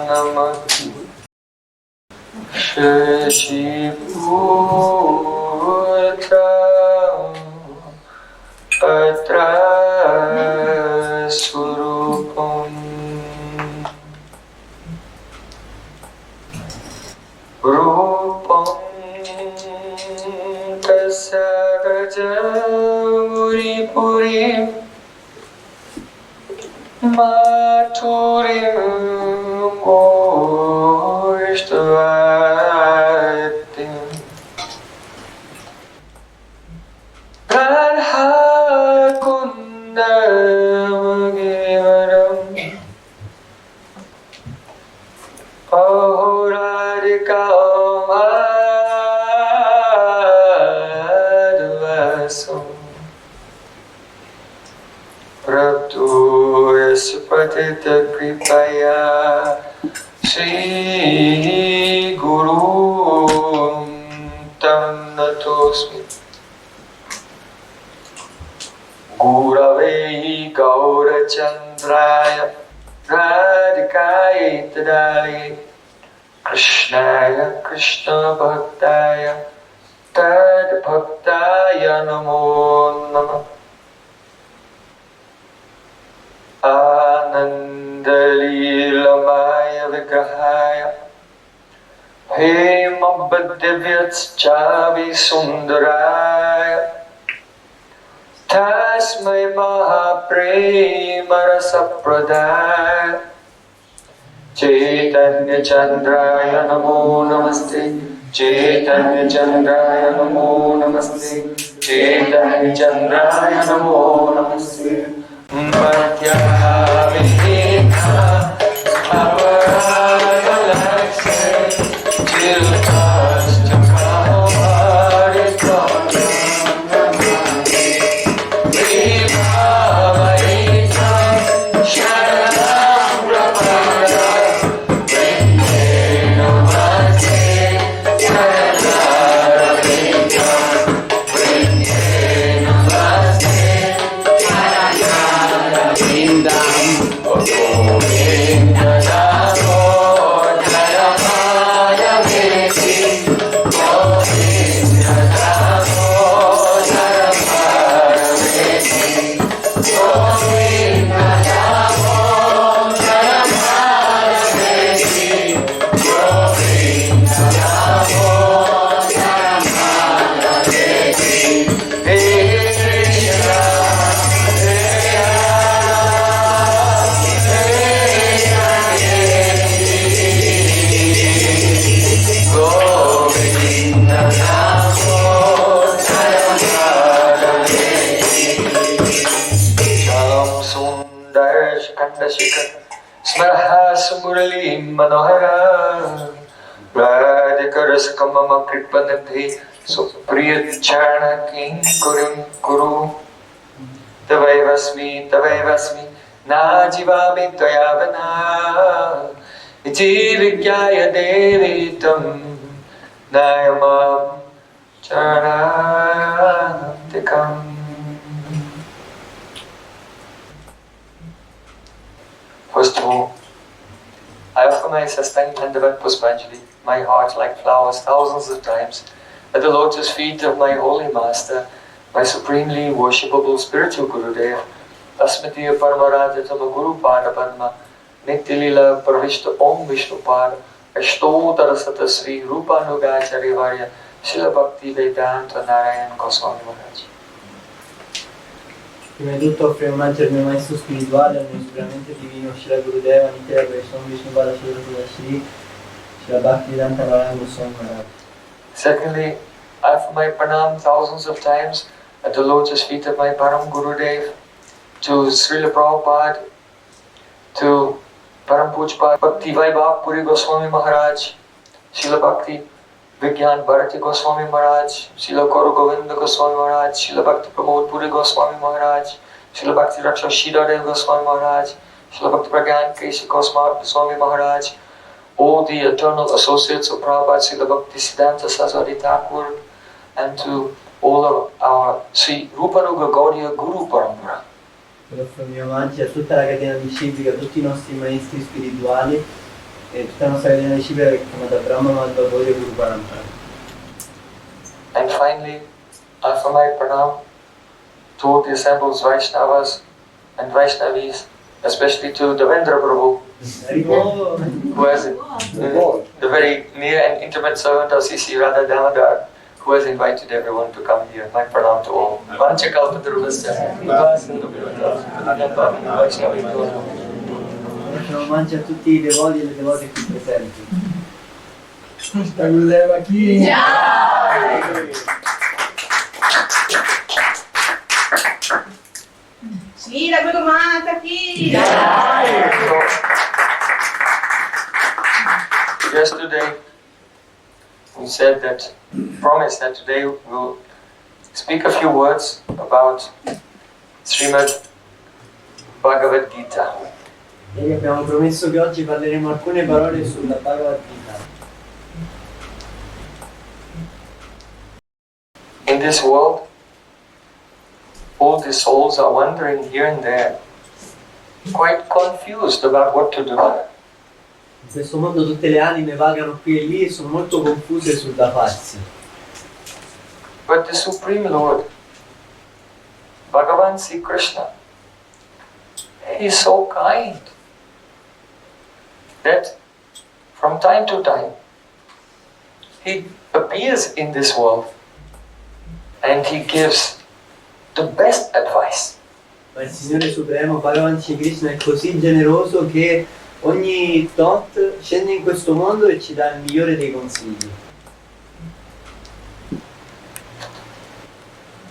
Namati Shachiputra Patra Surupam Rupam Tasagaja Muri Puri Maturim Moishtvatim Radha Kundamagivaram Ahoradika Madhvasam Prabhu Yasupatita Kripaya Shri Guru Tam Natosmi Gurave Gaura Chandraya Radhikaya Tadali Krishnaya Krishna Bhaktaya Tad Bhaktaya Namo Namah Anandalilamaya Vigrahaya Hemabhaddivyat-chavi Sundaraya Tasmai Mahapremarasapradaya Chaitanya Chandraya Namo Namaste Chaitanya Chandraya Namo Namaste Chaitanya Chandraya Namo Namaste Madhyavihita Aparagalakshe Smaraha Manohara Radhikarasakamama Kripanabhi Supriyacharna King Kurim Kuru Tavaivasmi Najivami Tvayavana Iti Vigyaya Devitam Nayamam Charantikam. First of all, I offer my sustained Dandavat Puspanjali, my heart like flowers, thousands of times, at the lotus feet of my holy master, my supremely worshipable spiritual Gurudev, Tasmatiya Paramarajatama Guru Pada Padma, Nittilila Pravishta Om Vishnupad, Ashtotara Sata Sri Rupanugacharya Varya, Srila Bhakti Vedanta Narayan Goswami Maharaj. Prima di tutto offro omaggio al mio maestro spirituale, al mio supremamente divino Srila Gurudeva, Nitya Vaishnava Vishnupala Srila Sri Srila Bhakti Vedanta Narayan Goswami Maharaj. Secondly, I offer my pranam thousands of times at the lotus feet of my Param Gurudev, to Srila Prabhupada, to Param Pujpad Bhakti Vaibhav Puri Goswami Maharaj, Srila Bhakti Vigyan Bharati Goswami Maharaj, Srila Gaura Govinda Goswami Maharaj, Srila Bhakti Pramod Puri Goswami Maharaj, Srila Bhakti Raksha Shidadev Goswami Maharaj, Srila Bhakti Pragyan Keshi Goswami Maharaj, all the eternal associates of Prabhupada, Srila Bhakti Siddhanta Saraswati Thakur, and to all of our Sri Rupanuga Gaudiya Guru Parampara. Offro il mio omaggio a tutta la catena disciplica, a tutti i nostri maestri spirituali. e tutta la nostra catena disciplina che è chiamata Brahma Madhva-Bodhi Guru Parampara. And finally, I offer my pranam to all the assembled Vaishnavas and Vaishnavis, especially to Devendra Prabhu, who has the very near and intimate servant of Sisi Radha Damodar, who has invited everyone to come here. My pranam to all. Mangia a tutti i devoti e le devote qui presenti. Sta Gurudeva chi? Sì, la Guru Mata chi? Yesterday, we said that, promised that today we'll speak a few words about Srimad Bhagavad-Gita. Ieri abbiamo promesso che oggi parleremo alcune parole sulla Bhagavad-Gita. In this world, all the souls are wandering here and there, quite confused about what to do. In questo mondo tutte le anime vagano qui e lì e sono molto confuse sul da farsi. But the Supreme Lord, Bhagavan Sri Krishna, he is so kind that from time to time he appears in this world and he gives the best advice. Ma il Signore Supremo, Bhagavan Sri Krishna, è così generoso che ogni tot scende in questo mondo e ci dà il migliore dei consigli.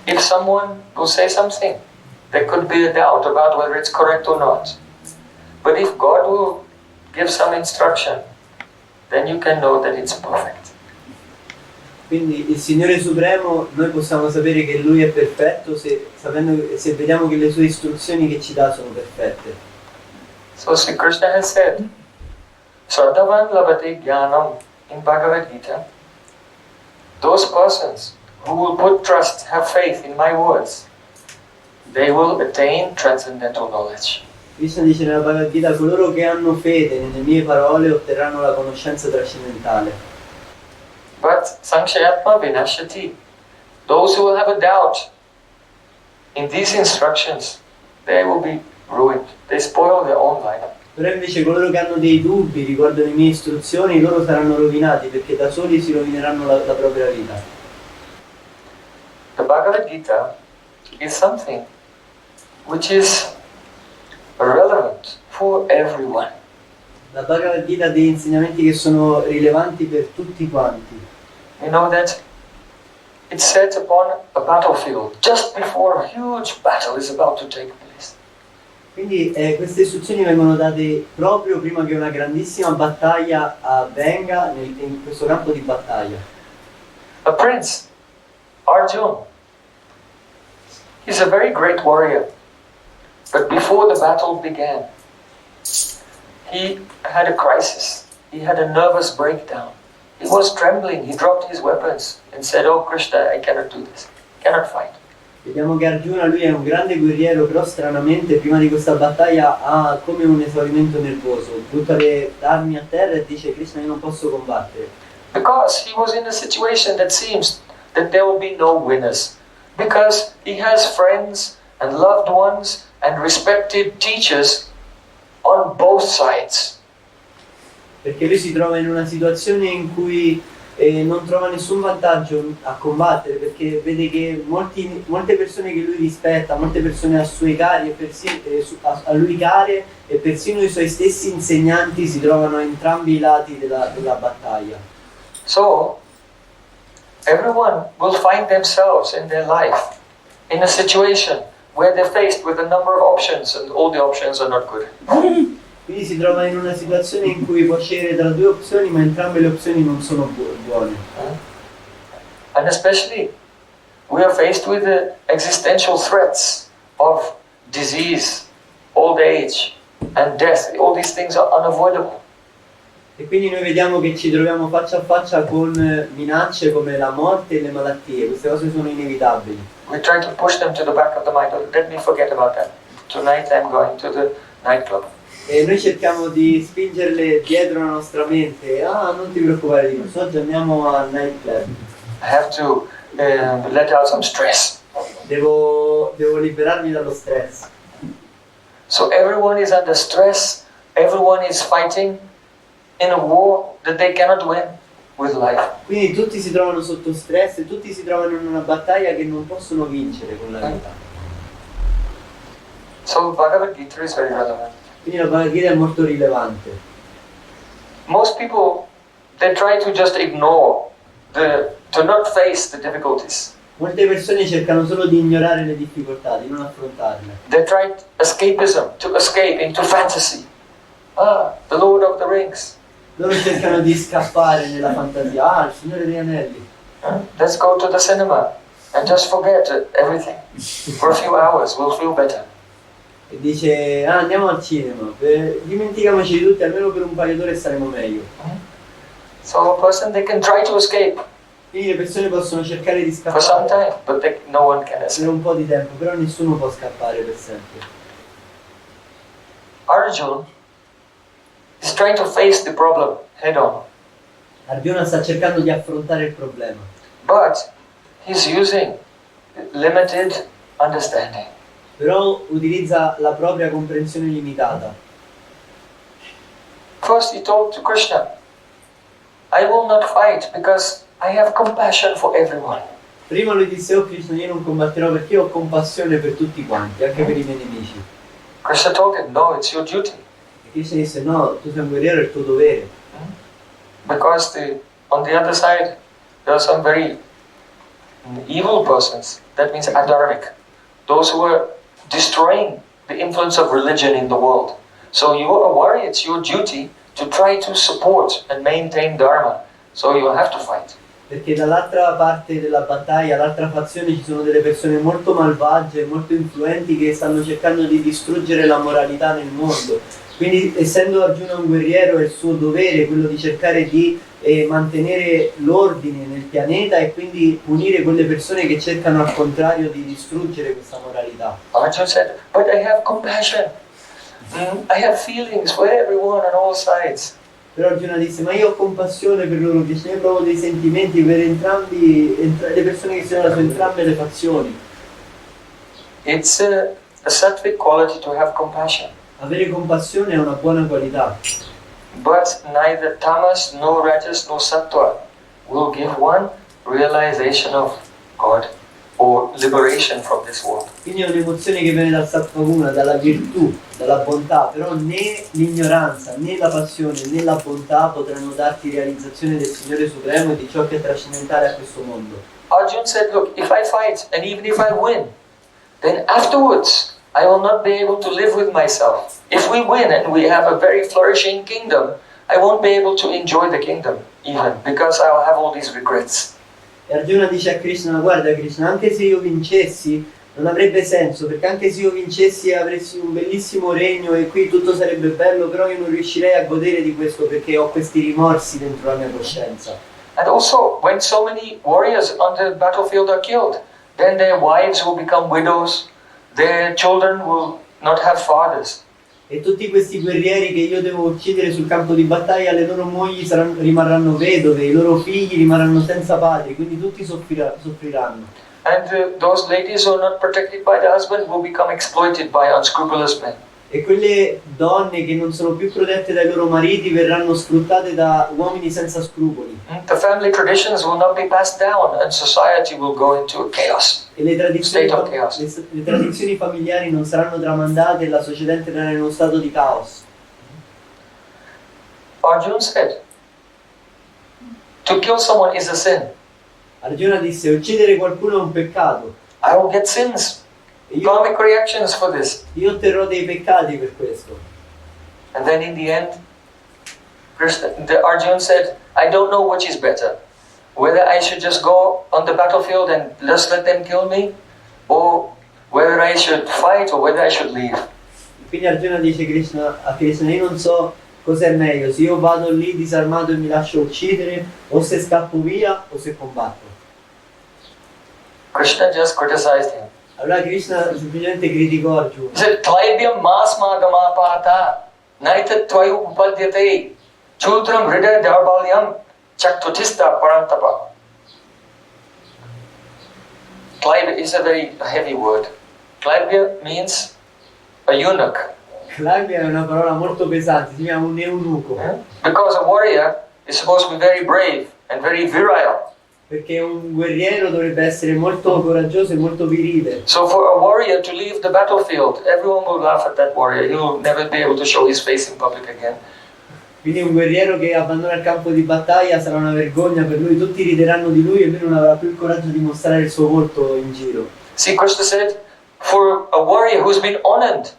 If someone will say something, there could be a doubt about whether it's correct or not. But if God will give some instruction, then you can know that it's perfect. Quindi il Signore Supremo, noi possiamo sapere che Lui è perfetto se vediamo che le sue istruzioni che ci dà sono perfette. So Sri Krishna has said, Sadavan labate jnanam in Bhagavad Gita. Those persons who will put trust, have faith in my words, they will attain transcendental knowledge. Krishna dice nella Bhagavad Gita: coloro che hanno fede nelle mie parole otterranno la conoscenza trascendentale. But Sankhayatma Vinashati, those who will have a doubt in these instructions, they will be ruined. They spoil their own life. Però invece coloro che hanno dei dubbi riguardo le mie istruzioni, loro saranno rovinati perché da soli si rovineranno la propria vita. The Bhagavad Gita is something which is relevant for everyone. La Bhagavad Gita ha degli insegnamenti che sono rilevanti per tutti quanti. You know that it's set upon a battlefield just before a huge battle is about to take place. Quindi queste istruzioni vengono date proprio prima che una grandissima battaglia avvenga in questo campo di battaglia. A prince, Arjuna, he's a very great warrior, but before the battle began, he had a crisis. He had a nervous breakdown. He was trembling. He dropped his weapons and said, "Oh Krishna, I cannot do this. I cannot fight." Vediamo che Arjuna, lui è un grande guerriero, però stranamente prima di questa battaglia ha come un esaurimento nervoso. Butta le armi a terra e dice: Krishna, io non posso combattere. Because he was in a situation that seems that there will be no winners. Because he has friends and loved ones and respected teachers on both sides. Perché lui si trova in una situazione in cui non trova nessun vantaggio a combattere, perché vede che molte persone che lui rispetta, molte persone a lui care e persino i suoi stessi insegnanti si trovano a entrambi i lati della battaglia. So, everyone will find themselves in their life in a situation where they're faced with a number of options and all the options are not good. Quindi si trova in una situazione in cui può scegliere tra due opzioni, ma entrambe le opzioni non sono buone. And especially, we are faced with the existential threats of disease, old age, and death. All these things are unavoidable. E quindi noi vediamo che ci troviamo faccia a faccia con minacce come la morte e le malattie. Queste cose sono inevitabili. We try to push them to the back of the mind. Oh, let me forget about that. Tonight I'm going to the nightclub. E noi cerchiamo di spingerle dietro la nostra mente. Ah, non ti preoccupare di questo, oggi andiamo al night club. I have to let out some stress. Devo liberarmi dallo stress. So everyone is under stress, everyone is fighting in a war that they cannot win with life. Quindi tutti si trovano sotto stress e tutti si trovano in una battaglia che non possono vincere con la vita. So Bhagavad-Gita is very relevant. Quindi la Bhagavad-Gita è molto rilevante. Most people, they try to just ignore to not face the difficulties. Molte persone cercano solo di ignorare le difficoltà, di non affrontarle. They try escapism, to escape into fantasy. Ah, the Lord of the Rings. Loro cercano di scappare nella fantasia. Ah, il Signore degli Anelli. Let's go to the cinema and just forget everything. For a few hours, we'll feel better. E dice, ah, andiamo al cinema, dimentichiamoci di tutti, almeno per un paio d'ore staremo meglio. So a person, they can try to escape Quindi le persone possono cercare di for some scappare time, but no one can escape. per un po' di tempo, però nessuno può scappare per sempre. Arjuna is trying to face the problem head on, Arjuna sta cercando di affrontare il problema, but he's using limited understanding. però utilizza la propria comprensione limitata. First he told to Krishna, I will not fight because I have compassion for everyone. Prima lui disse, oh Krishna, io non combatterò perché io ho compassione per tutti quanti, anche per i miei nemici. Krishna told him, no, it's your duty. E Krishna disse, no, tu sei un guerriero, è il tuo dovere. Because on the other side, there are some very evil persons. That means adharmic. Those who are destroying the influence of religion in the world. So you are a warrior, it's your duty to try to support and maintain dharma. So you have to fight. Perché dall'altra parte della battaglia, l'altra fazione, ci sono delle persone molto malvagie, molto influenti che stanno cercando di distruggere la moralità nel mondo. Quindi, essendo Arjuna un guerriero, è il suo dovere quello di cercare di mantenere l'ordine nel pianeta e quindi punire quelle persone che cercano al contrario di distruggere questa moralità. Arjuna said, but I have compassion. I have feelings for everyone on all sides. Però Arjuna disse, ma io ho compassione per loro, che ne provo dei sentimenti per le persone che sono su entrambe le fazioni. It's a sattvic quality to have compassion. Avere compassione è una buona qualità. But neither tamas, nor rajas, nor sattva will give one realization of God or liberation from this world. Quindi è un'emozione che viene dal sattva guna, dalla virtù, dalla bontà, però né l'ignoranza, né la passione, né la bontà potranno darti realizzazione del Signore Supremo e di ciò che è trascendentale a questo mondo. Arjuna said, look, if I fight and even if I win, then afterwards I will not be able to live with myself. If we win and we have a very flourishing kingdom, I won't be able to enjoy the kingdom even because I'll have all these regrets. E Arjuna dice a Krishna, guarda Krishna, anche se io vincessi non avrebbe senso, perché anche se io vincessi e avessi un bellissimo regno e qui tutto sarebbe bello, però io non riuscirei a godere di questo perché ho questi rimorsi dentro la mia coscienza. And also, when so many warriors on the battlefield are killed, then their wives will become widows, their children will not have fathers. E tutti questi guerrieri che io devo uccidere sul campo di battaglia, le loro mogli rimarranno vedove, i loro figli rimarranno senza padri, quindi tutti soffriranno. And those ladies who are not protected by the husband will become exploited by unscrupulous men. E quelle donne che non sono più protette dai loro mariti verranno sfruttate da uomini senza scrupoli. The family traditions will not be passed down and society will go into a chaos. E le tradizioni, State of chaos. le tradizioni familiari non saranno tramandate e la società entrerà in uno stato di caos. Arjuna said, to kill someone is a sin. Arjuna disse, uccidere qualcuno è un peccato. I will get sins, karmic reactions for this. Io otterrò dei peccati per questo. And then in the end, Arjuna said, I don't know which is better. Whether I should just go on the battlefield and just let them kill me, or whether I should fight or whether I should leave. Quindi Arjuna dice a Krishna, io non so cos'è meglio, se io vado lì disarmato e mi lascio uccidere, o se scappo via, o se combatto. Krishna just criticized him. Allora Krishna semplicemente criticò Arjuna. He said, Klaibyam masma gamapata Naita Tvayupadyate Chudram Rida Darbalyam Chaktutista Parantapa. Klaiba is a very heavy word. Klaiba means a eunuch. Claudia è una parola molto pesante, si chiama un eunuco. Because a warrior is supposed to be very brave and very virile. Perché un guerriero dovrebbe essere molto coraggioso e molto virile. So for a warrior to leave the battlefield, everyone will laugh at that warrior. He will never be able to show his face in public again. Quindi un guerriero che abbandona il campo di battaglia sarà una vergogna per lui, tutti rideranno di lui e lui non avrà più il coraggio di mostrare il suo volto in giro. See, Krishna said, for a warrior who's been honored,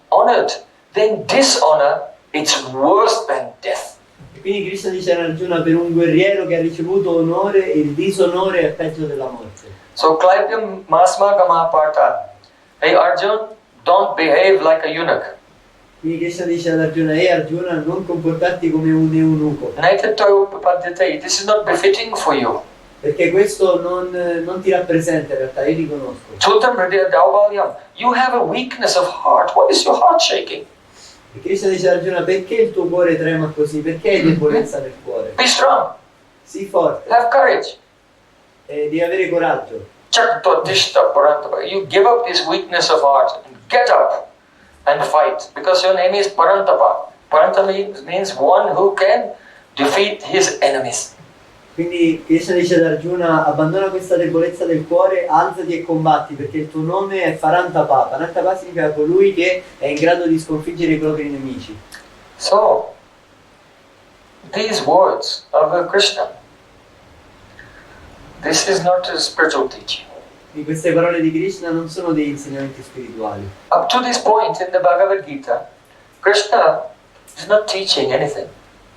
then dishonor, it's worse than death. E quindi Krishna dice a Arjuna, per un guerriero che ha ricevuto onore, il disonore è peggio della morte. So Klaipyam Masmaga Mahaparta. Hey Arjun, don't behave like a eunuch. Quindi Krishna dice ad Arjuna, Arjuna, non comportarti come un eunuco, This is not befitting for you. perché questo non ti rappresenta in realtà, io ti conosco. Chudram Hridaya Daubalyam. You have a weakness of heart. Why is your heart shaking? E Krishna dice a Arjuna, perché il tuo cuore trema così? Perché hai debolezza nel cuore? Be strong. Sii forte, Have courage. devi avere coraggio. Chaktutishta Parantapa. You give up this weakness of heart and get up and fight. Because your name is Parantapa. Parantapa means one who can defeat his enemies. Quindi Krishna dice ad Arjuna, abbandona questa debolezza del cuore, alzati e combatti, perché il tuo nome è Parantapa. Parantapa significa colui che è in grado di sconfiggere i propri nemici. So, these words of Krishna, this is not a spiritual teaching. Quindi queste parole di Krishna non sono degli insegnamenti spirituali. Up to this point in the Bhagavad-Gita, Krishna is not teaching anything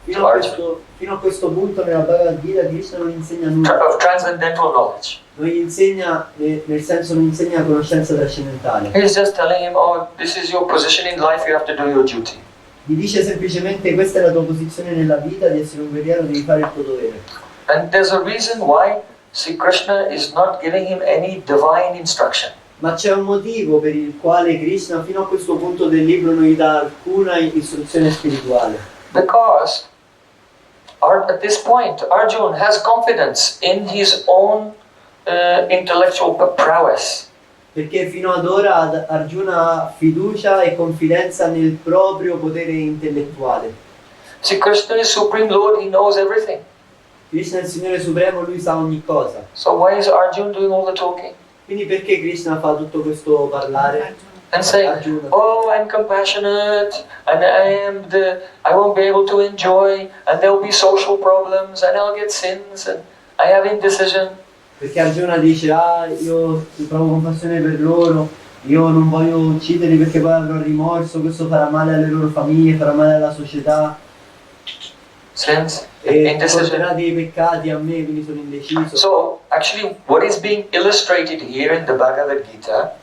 Fino a questo punto nella Bhagavad-Gita Krishna non insegna nulla. of transcendental knowledge. Non gli insegna, nel senso non insegna conoscenza trascendentale. He's just telling him, oh, this is your position in life, you have to do your duty. Gli dice semplicemente questa è la tua posizione nella vita, di essere un guerriero devi fare il tuo dovere. And there's a reason why Sri Krishna is not giving him any divine instruction. Ma c'è un motivo per il quale Krishna fino a questo punto del libro non gli dà alcuna istruzione spirituale. Because at this point, Arjuna has confidence in his own intellectual prowess. Perché fino ad ora Arjuna ha fiducia e confidenza nel proprio potere intellettuale. See, Krishna is Supreme Lord, he knows everything. Krishna è il Signore Supremo, lui sa ogni cosa. So why is Arjuna doing all the talking? Quindi perché Krishna fa tutto questo parlare? And saying, Arjuna. oh, I'm compassionate, and I won't be able to enjoy, and there'll be social problems, and I'll get sins, and I have indecision. Perché Arjuna dice, io provo compassione per loro, io non voglio ucciderli perché poi avrò rimorso, questo farà male alle loro famiglie, farà male alla società. Sins, E indecision. porterà dei peccati a me, quindi sono indeciso. So, actually, what is being illustrated here in the Bhagavad-Gita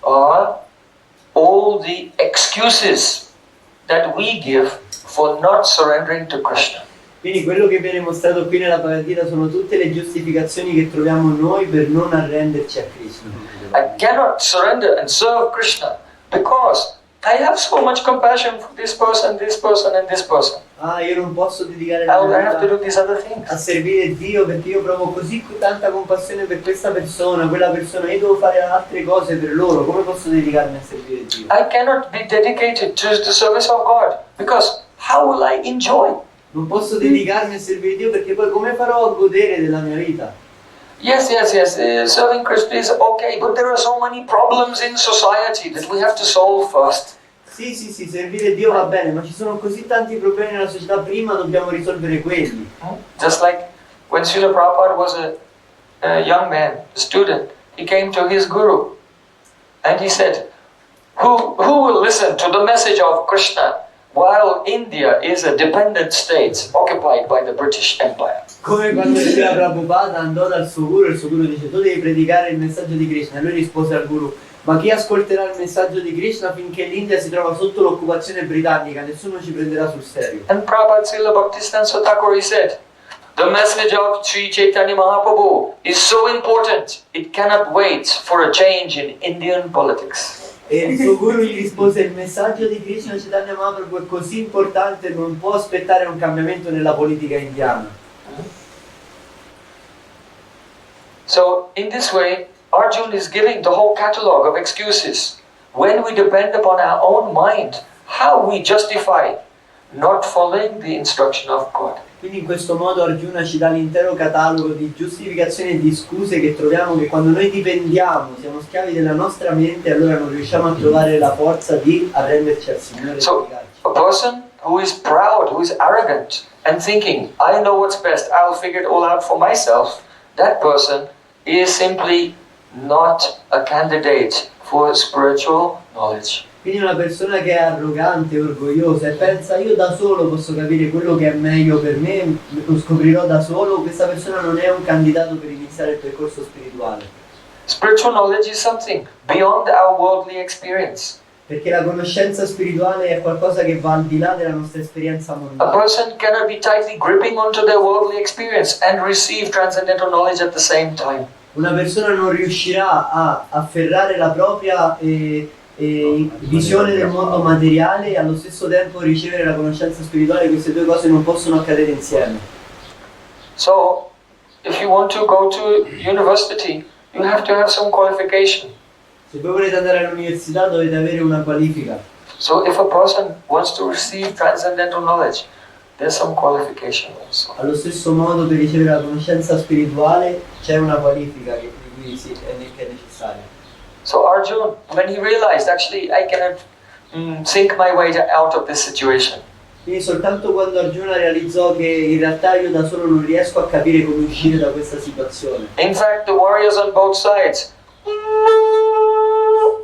are all the excuses that we give for not surrendering to Krishna. Quindi quello che viene mostrato qui nella Bhagavad-Gita sono tutte le giustificazioni che troviamo noi per non arrenderci a Krishna. I cannot surrender and serve Krishna because I have so much compassion for this person, and this person. Io non posso dedicare la I mia have to vita do these other things. a servire Dio perché io provo così tanta compassione per questa persona, quella persona, io devo fare altre cose per loro, come posso dedicarmi a servire Dio? I cannot be dedicated to the service of God because how will I enjoy? Non posso dedicarmi a servire Dio perché poi come farò a godere della mia vita? Yes, serving Krishna is okay, but there are so many problems in society that we have to solve first. Sì, servire Dio va bene, ma ci sono così tanti problemi nella società, prima dobbiamo risolvere quelli. Just like when Srila Prabhupada was a young man, a student, he came to his guru and he said, who will listen to the message of Krishna while India is a dependent state occupied by the British Empire? Come quando Srila Prabhupada andò dal suo guru e il suo guru dice tu devi predicare il messaggio di Krishna, e lui rispose al guru, ma chi ascolterà il messaggio di Krishna finché l'India si trova sotto l'occupazione britannica? Nessuno ci prenderà sul serio. And Prabhupada Srila Bhaktisiddhanta Thakur, he said, the message of Sri Chaitanya Mahaprabhu is so important, it cannot wait for a change in Indian politics. E il suo guru gli rispose: il messaggio di Krishna Chaitanya Mahaprabhu è così importante, non può aspettare un cambiamento nella politica indiana. So in this way, Arjuna is giving the whole catalogue of excuses. When we depend upon our own mind, how we justify not following the instruction of God. Quindi in questo modo Arjuna ci dà l'intero catalogo di giustificazioni e di scuse che troviamo, che quando noi dipendiamo, siamo schiavi della nostra mente, allora non riusciamo a trovare la forza di arrenderci al Signore. So a person who is proud, who is arrogant and thinking, I know what's best, I'll figure it all out for myself, that person is simply not a candidate for spiritual knowledge. Quindi una persona che è arrogante, orgogliosa e pensa io da solo posso capire quello che è meglio per me, lo scoprirò da solo, questa persona non è un candidato per iniziare il percorso spirituale. Spiritual knowledge is something beyond our worldly experience. Perché la conoscenza spirituale è qualcosa che va al di là della nostra esperienza A mondana. person cannot be tightly gripping onto their worldly experience and receive transcendental knowledge at the same time. Una persona non riuscirà a afferrare la propria visione del mondo materiale e allo stesso tempo ricevere la conoscenza spirituale. Queste due cose non possono accadere insieme. So, if you want to go to university, you have to have some qualification. Se voi volete andare all'università dovete avere una qualifica. So, if a person wants to receive transcendental knowledge, there's some qualification also. Allo stesso modo per ricevere la conoscenza spirituale c'è una qualifica che è necessaria. So Arjuna, when he realized, actually, I cannot think my way out of this situation. Quindi soltanto quando Arjuna realizzò che in realtà io da solo non riesco a capire come uscire da questa situazione. In fact, the warriors on both sides,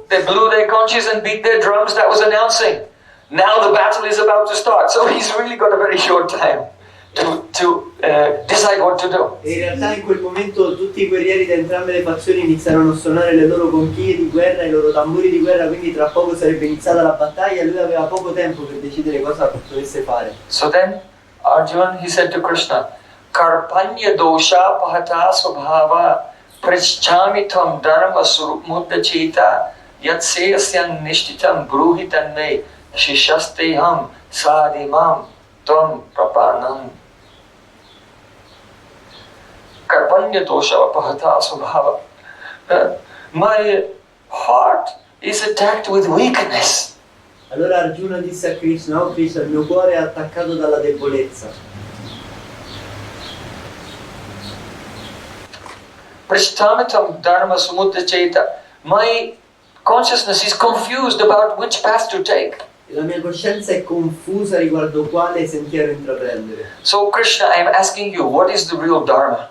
they blew their conches and beat their drums. That was announcing, now the battle is about to start. So he's really got a very short time to decide what to do. E in realtà in quel momento tutti i guerrieri da entrambe le fazioni iniziarono a suonare le loro conchiglie di guerra, i loro tamburi di guerra, quindi tra poco sarebbe iniziata la battaglia e lui aveva poco tempo per decidere cosa dovesse fare. So then Arjuna, he said to Krishna, Karpanya dosha pahata subhava prachami tam dharma surmudda cheta yatsesyan nishtitam bruhitan me shishasteham sadimam tam prapanam. Karpanya dosha pahata subhava. My heart is attacked with weakness. Allora Arjuna disse a Krishna: oh Krishna, il mio cuore è attaccato dalla debolezza. Prashtanatam dharma samudra cheta. My consciousness is confused about which path to take. La mia coscienza è confusa riguardo quale sentiero intraprendere. So Krishna, I am asking you, what is the real dharma?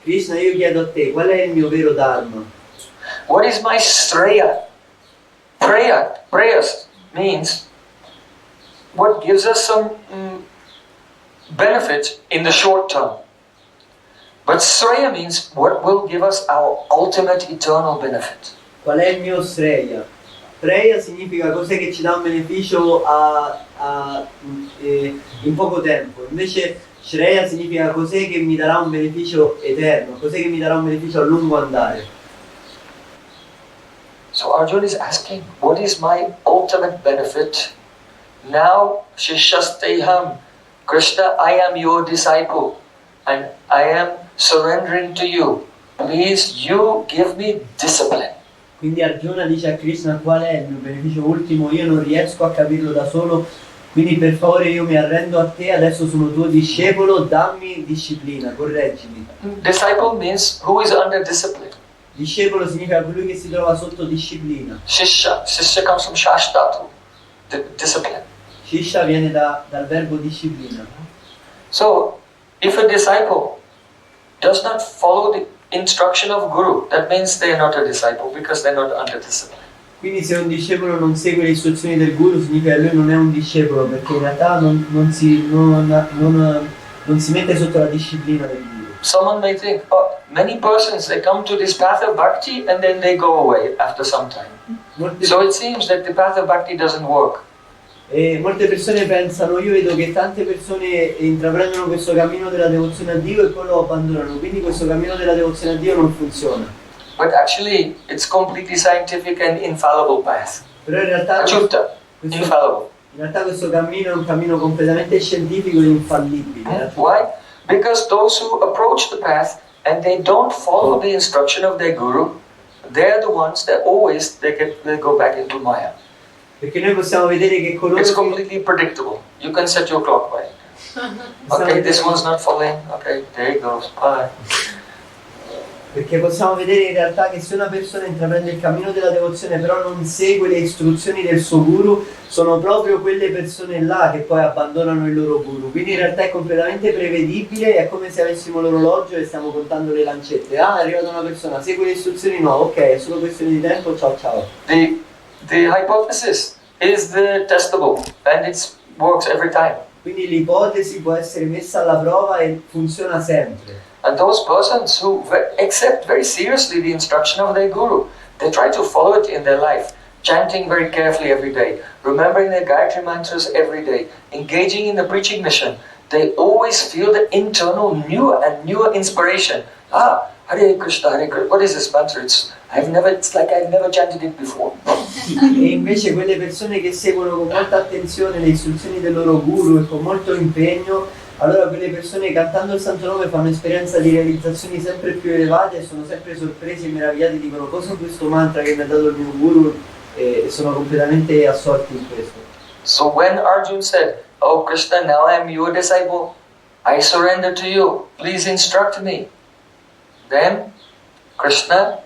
Krishna, io chiedo a te, qual è il mio vero dharma? What is my Shreya? Prayas means what gives us some benefit in the short term. But Shreya means what will give us our ultimate eternal benefit. Qual è il mio Shreya? Shreya significa cos'è che ci dà un beneficio in poco tempo. Invece Shreya significa cos'è che mi darà un beneficio eterno, cos'è che mi darà un beneficio a lungo andare. So Arjuna is asking, what is my ultimate benefit? Now, Shishasteham, Krishna, I am your disciple and I am surrendering to you. Please, you give me discipline. Quindi Arjuna dice a Krishna qual è il mio beneficio ultimo, io non riesco a capirlo da solo, quindi per favore io mi arrendo a te, adesso sono tuo discepolo, dammi disciplina, correggimi. Disciple means who is under discipline. Discepolo significa colui che si trova sotto disciplina. Shishya comes from shashtatu, discipline. Shishya viene dal verbo disciplina. So, if a disciple does not follow the instruction of Guru, that means they are not a disciple because they are not under discipline. Quindi se un discepolo non segue le istruzioni del Guru significa che lui non è un discepolo, perché in realtà non si mette sotto la disciplina del Guru. Someone may think, oh, many persons, they come to this path of bhakti and then they go away after some time. So it seems that the path of bhakti doesn't work. E molte persone pensano, io vedo che tante persone intraprendono questo cammino della devozione a Dio e poi lo abbandonano, quindi questo cammino della devozione a Dio non funziona. But actually, it's completely scientific and infallible path. Però in realtà Achyuta, questo, infallible. in realtà questo cammino è un cammino completamente scientifico e infallibile. Why? Because those who approach the path and they don't follow the instruction of their guru, they're the ones that always they go back into Maya. Perché noi possiamo vedere che coloro It's che... completely predictable. You can set your clock by it. Okay, this one's not following. Okay, there it goes. Bye. Perché possiamo vedere in realtà che se una persona intraprende il cammino della devozione però non segue le istruzioni del suo guru, sono proprio quelle persone là che poi abbandonano il loro guru. Quindi in realtà è completamente prevedibile, è come se avessimo l'orologio e stiamo contando le lancette. Ah, è arrivata una persona, segue le istruzioni? No, ok, è solo questione di tempo, ciao ciao. The hypothesis is the testable and it works every time. Quindi l'ipotesi può essere messa alla prova e funziona sempre. And those persons who accept very seriously the instruction of their guru, they try to follow it in their life, chanting very carefully every day, remembering their Gayatri mantras every day, engaging in the preaching mission. They always feel the internal newer and newer inspiration. Ah, Hare Krishna, Hare Krishna. What is this mantra? It's like I've never chanted it before. E invece quelle persone che seguono con molta attenzione le istruzioni del loro guru e con molto impegno, allora quelle persone cantando il santo nome fanno esperienza di realizzazioni sempre più elevate e sono sempre sorpresi e meravigliati, dicono cosa è questo mantra che mi ha dato il mio guru, e sono completamente assorti in questo. So when Arjuna said, "Oh Krishna, now I am your disciple, I surrender to you, please instruct me," then Krishna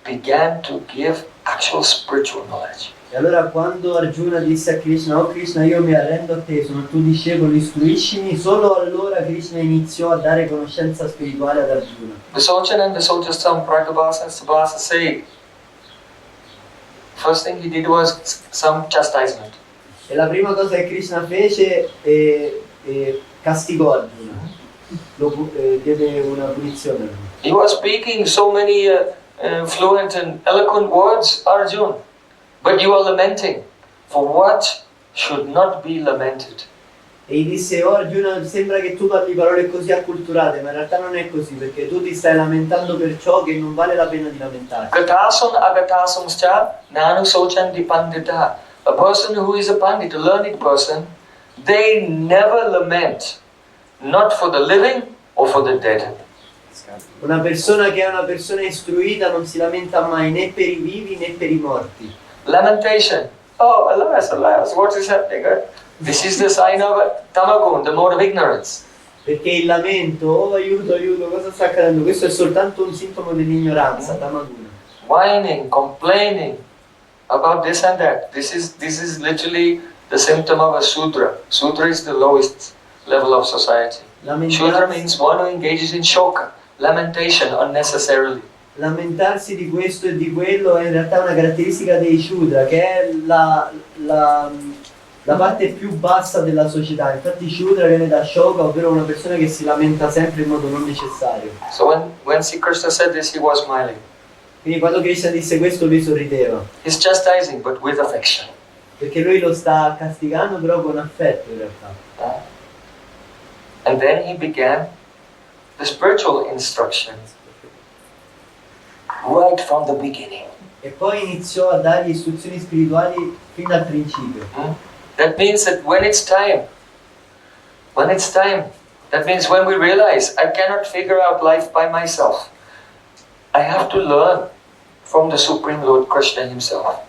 began to give actual spiritual knowledge. E allora quando Arjuna disse a Krishna, oh Krishna, io mi arrendo a te, sono il tuo discepolo, istruiscimi, solo allora Krishna iniziò a dare conoscenza spirituale ad Arjuna. Vishochan and Vishochan Pragabhasa and Subhasa say, first thing he did was some chastisement. E la prima cosa che Krishna fece castigò Arjuna, diede una punizione. He was speaking so many fluent and eloquent words, Arjuna, but you are lamenting for what should not be lamented. E gli disse, oh Arjuna, sembra che tu parli parole così acculturate, ma in realtà non è così, perché tu ti stai lamentando per ciò che non vale la pena di lamentarsi. Gatasun agatasum scha nanu sochan dipandita. A person who is a pandit, a learned person, they never lament, not for the living or for the dead. Una persona che è una persona istruita non si lamenta mai né per i vivi né per i morti. Lamentation. Oh, alas, alas, what is happening? This is the sign of tamagun, the mode of ignorance. Perché il lamento, oh aiuto, aiuto, cosa sta accadendo? Questo è soltanto un sintomo dell'ignoranza, tamaguna. Whining, complaining about this and that. This is literally the symptom of a Sudra. Sudra is the lowest level of society. Shudra means one who engages in shoka, lamentation unnecessarily. Lamentarsi di questo e di quello è in realtà una caratteristica dei Shudra, che è la parte più bassa della società. Infatti Shudra viene da Shoka, ovvero una persona che si lamenta sempre in modo non necessario. So when Sri Krishna said this, he was smiling. Quindi quando Krishna disse questo lui sorrideva. He's chastising, but with affection. Perché lui lo sta castigando però con affetto in realtà. And then he began the spiritual instruction right from the beginning. E poi iniziò a dargli istruzioni spirituali fin dal principio. That means that when it's time, that means when we realize I cannot figure out life by myself, I have to learn from the Supreme Lord Krishna himself.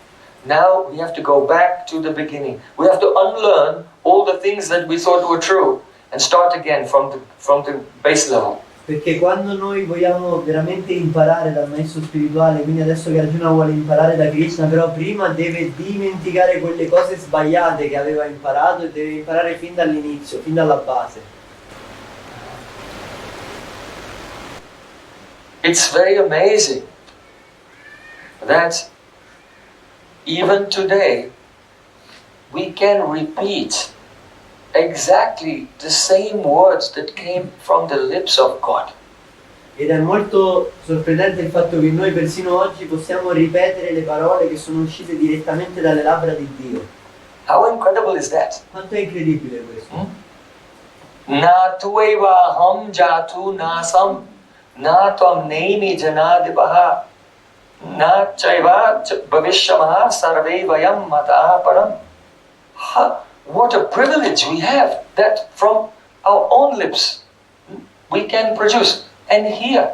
Now we have to go back to the beginning. We have to unlearn all the things that we thought were true and start again from the base level. Perché quando noi vogliamo veramente imparare dal maestro spirituale, quindi adesso che Arjuna vuole imparare da Krishna, però prima deve dimenticare quelle cose sbagliate che aveva imparato e deve imparare fin dall'inizio, fin dalla base. It's very amazing that even today we can repeat exactly the same words that came from the lips of God. Ed è molto sorprendente il fatto che noi persino oggi possiamo ripetere le parole che sono uscite direttamente dalle labbra di Dio. How incredible is that? Quanto è incredibile questo? Na tueva ham jatu nasam na tvam nemi janadibaha Na chaiva bhavishyamaha sarve vayam mata param. What a privilege we have that from our own lips we can produce and hear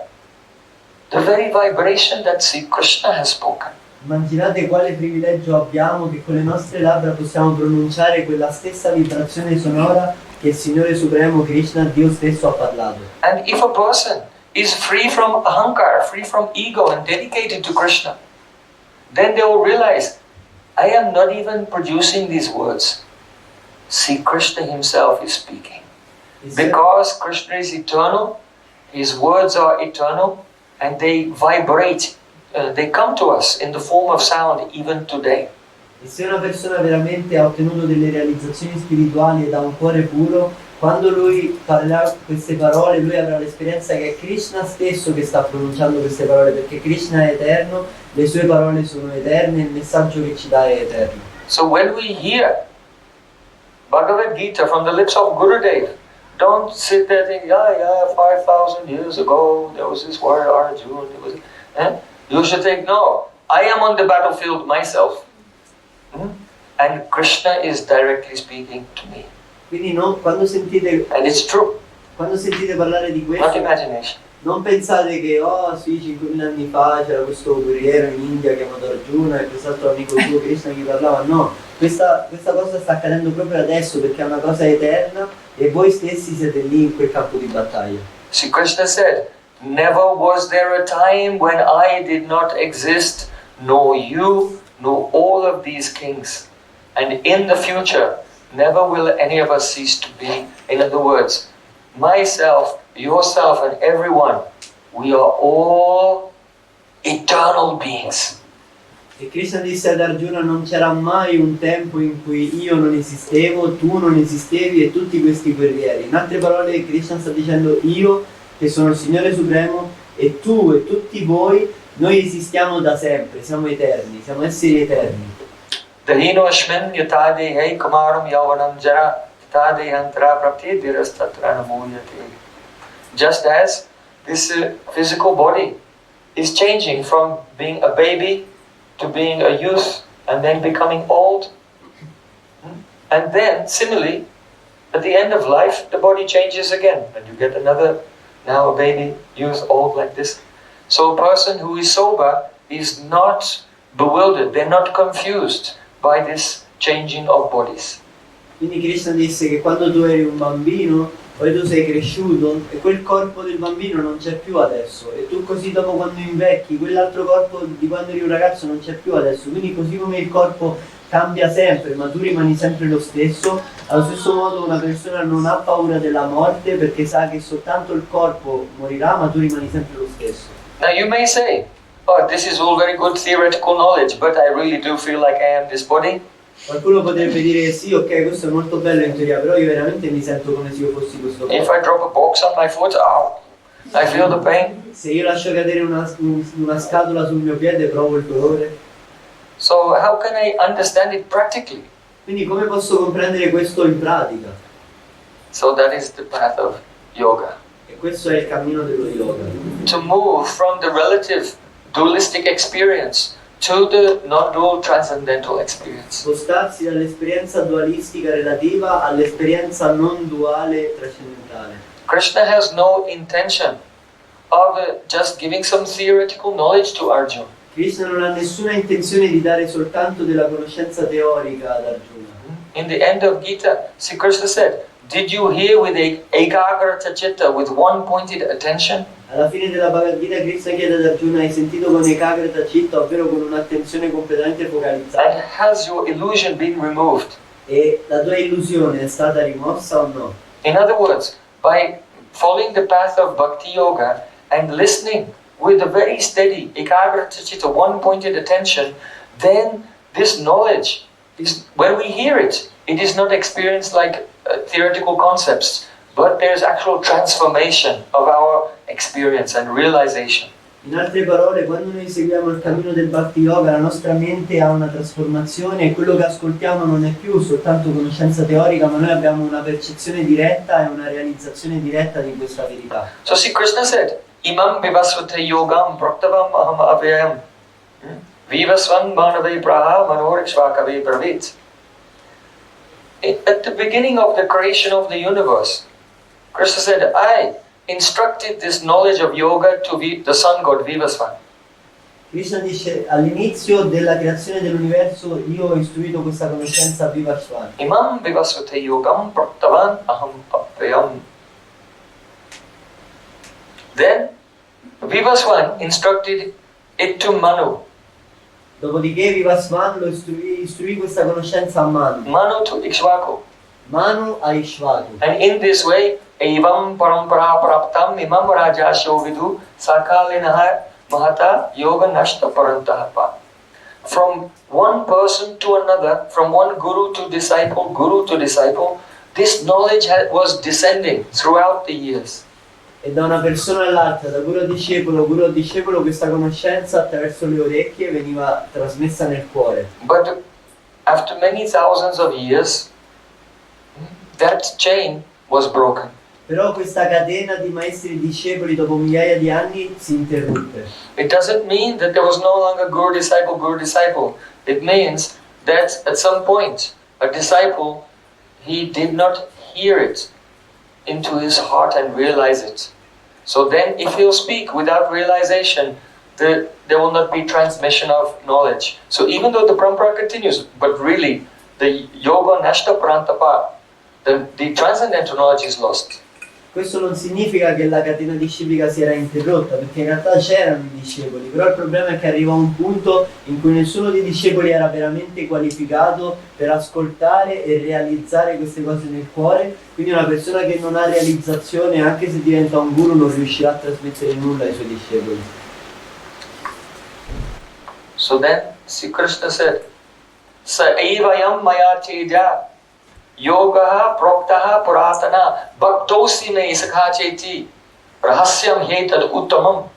the very vibration that Sri Krishna has spoken. Immaginate quale privilegio abbiamo che con le nostre labbra possiamo pronunciare quella stessa vibrazione sonora che il Signore Supremo Krishna, Dio stesso, ha parlato. And if a person is free from ahankar, free from ego and dedicated to Krishna, then they will realize, I am not even producing these words. See, Krishna himself is speaking. Because Krishna is eternal, his words are eternal, and they vibrate, they come to us in the form of sound even today. E se una persona veramente ha ottenuto delle realizzazioni spirituali ed ha un cuore puro, quando lui parlerà queste parole, lui avrà l'esperienza che è Krishna stesso che sta pronunciando queste parole, perché Krishna è eterno, le sue parole sono eterne, il messaggio che ci dà è eterno. So when we hear Bhagavad-Gita from the lips of Gurudev, don't sit there thinking, yeah, 5,000 years ago there was this warrior Arjuna. You should think, no, I am on the battlefield myself. And Krishna is directly speaking to me. Quindi quando sentite, and it's true. Quando sentite parlare di questo, not imagination. Non pensate che, sì, 5.000 anni fa c'era questo guerriero in India chiamato Arjuna e quest'altro amico suo Krishna che parlava. No, questa cosa sta accadendo proprio adesso perché è una cosa eterna e voi stessi siete lì in quel campo di battaglia. See, Krishna said, never was there a time when I did not exist, nor you, nor all of these kings. And in the future, never will any of us cease to be. In other words, myself, yourself, and everyone, we are all eternal beings. E Krishna disse ad Arjuna: non c'era mai un tempo in cui io non esistevo, tu non esistevi e tutti questi guerrieri. In altre parole, Krishna sta dicendo: io, che sono il Signore Supremo, e tu e tutti voi, noi esistiamo da sempre, siamo eterni, siamo esseri eterni. Dahino ashmin yatade hei kumaram yavanam jara tade antra prapti dirastatra namuyate. Just as this physical body is changing from being a baby to being a youth and then becoming old. And then, similarly, at the end of life, the body changes again and you get another, now a baby, youth, old, like this. So a person who is sober is not bewildered, they're not confused by this changing of bodies. Quindi Krishna disse che quando tu eri un bambino, poi tu sei cresciuto e quel corpo del bambino non c'è più adesso e tu così dopo quando invecchi, quell'altro corpo di quando eri un ragazzo non c'è più adesso, quindi così come il corpo cambia sempre ma tu rimani sempre lo stesso, allo stesso modo una persona non ha paura della morte perché sa che soltanto il corpo morirà ma tu rimani sempre lo stesso. Now you may say, oh, this is all very good theoretical knowledge, but I really do feel like I am this body. Qualcuno potrebbe dire sì, ok, questo è molto bello in teoria, però io veramente mi sento come se io fossi questo corpo. If I drop a box on my foot, I feel the pain. Se io lascio cadere una scatola sul mio piede provo il dolore. So how can I understand it practically? Quindi come posso comprendere questo in pratica? So that is the path of yoga. E questo è il cammino dello yoga. To move from the relative dualistic experience to the non-dual transcendental experience. Spostarsi dall'esperienza dualistica relativa all'esperienza non duale trascendentale. Krishna has no intention of just giving some theoretical knowledge to Arjuna. Krishna non ha nessuna intenzione di dare soltanto della conoscenza teorica ad Arjuna. In the end of Gita, Sri Krishna said, did you hear with ekagrata chitta, with one pointed attention? Alla fine della Bhagavad-Gita Krishna chiede ad Arjuna: hai sentito con ekagrata citta, ovvero con un'attenzione completamente focalizzata? And has your illusion been removed? E la tua illusione è stata rimossa o no? In other words, by following the path of bhakti yoga and listening with a very steady ekagrata chitta, one pointed attention, then this knowledge is, when we hear it, it is not experienced like theoretical concepts, but there's actual transformation of our experience and realization. In altre parole, quando noi seguiamo il cammino del Bhakti Yoga, la nostra mente ha una trasformazione e quello che ascoltiamo non è più soltanto conoscenza teorica, ma noi abbiamo una percezione diretta e una realizzazione diretta di questa verità. So see, Krishna said, Imam vivasvate yogam praktavam aham avyayam Vivasvan Manave Praha Manorikshvakave Pravit. At the beginning of the creation of the universe, Krishna said, I instructed this knowledge of yoga to the sun god Vivasvan. Krishna dice all'inizio della creazione dell'universo io ho istruito questa conoscenza a Vivasvan. Imam Vivasvate Yogam Praktavan Aham Apyam. Then Vivasvan instructed it to Manu. Dopodiché Vivasvan lo istruì questa conoscença a Manu. Manu to Ikshvaku. Manu a Ishvaku. And in this way, Evam Parampara Praptam Imam Raja Shovidu Sakalinaha Mahata Yoga Nashta Parantahapa. From one person to another, from one guru to disciple, this knowledge was descending throughout the years. E da una persona all'altra, da guru a discepolo, questa conoscenza attraverso le orecchie veniva trasmessa nel cuore. But after many thousands of years, that chain was broken. Però questa catena di maestri e discepoli dopo migliaia di anni si interruppe. It doesn't mean that there was no longer guru disciple. It means that at some point a disciple, he did not hear it into his heart and realize it. So then if he'll speak without realization, there will not be transmission of knowledge. So even though the parampara continues, but really the yoga nashta parantapa, the transcendental knowledge is lost. Questo non significa che la catena disciplica si era interrotta, perché in realtà c'erano i discepoli, però il problema è che arriva un punto in cui nessuno dei discepoli era veramente qualificato per ascoltare e realizzare queste cose nel cuore, quindi una persona che non ha realizzazione, anche se diventa un guru, non riuscirà a trasmettere nulla ai suoi discepoli. So then, Sri Krishna said, Sa evayam maya teda Yoga proktaha puratana bhaktosi me isakhacheti rahasyam hetad uttamam.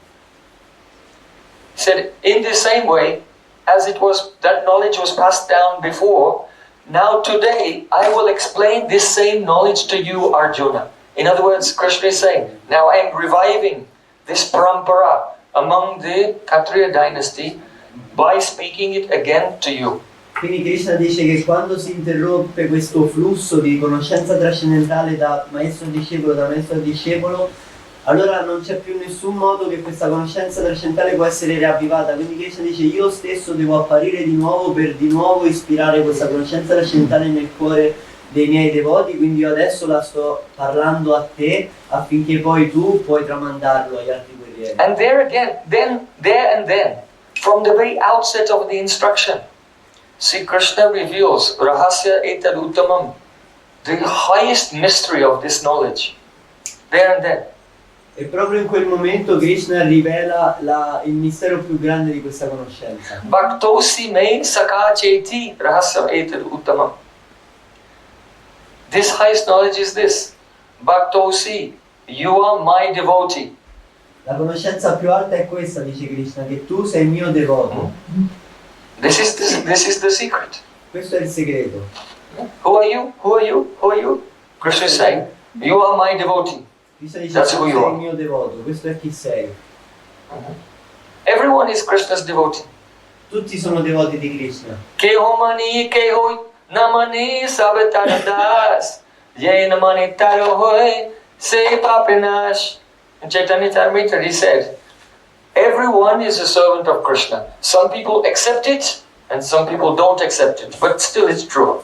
He said, in the same way as it was, that knowledge was passed down before, now today I will explain this same knowledge to you, Arjuna. In other words, Krishna is saying, now I am reviving this parampara among the Kshatriya dynasty by speaking it again to you. Quindi Krishna dice che quando si interrompe questo flusso di conoscenza trascendentale da maestro a discepolo, allora non c'è più nessun modo che questa conoscenza trascendentale può essere riavvivata. Quindi Krishna dice io stesso devo apparire di nuovo per di nuovo ispirare questa conoscenza trascendentale nel cuore dei miei devoti, quindi io adesso la sto parlando a te affinché poi tu puoi tramandarlo agli altri guerrieri. And there again, then, from the very outset of the instruction, Sri Krishna reveals Rahasya Etad Uttamam, the highest mystery of this knowledge. There and then. E proprio in quel momento Krishna rivela il mistero più grande di questa conoscenza. Bhaktosi me sakacheti Rahasya Etad Uttamam. This highest knowledge is this. Bhaktosi, you are my devotee. La conoscenza più alta è questa, dice Krishna, che tu sei mio devoto. This is the secret. Questo è il segreto. Who are you? Who are you? Who are you? Krishna is saying, you are my devotee. Krishna dice That's tu who sei you il are. mio devoto, questo è chi sei. Everyone is Krishna's devotee. Tutti sono devoti di Krishna. Keho mani keho namani sabataradas. Ye namani taro hoy se papinash. In Chaitanya Charitamrita he said, everyone is a servant of Krishna. Some people accept it and some people don't accept it, but still it's true.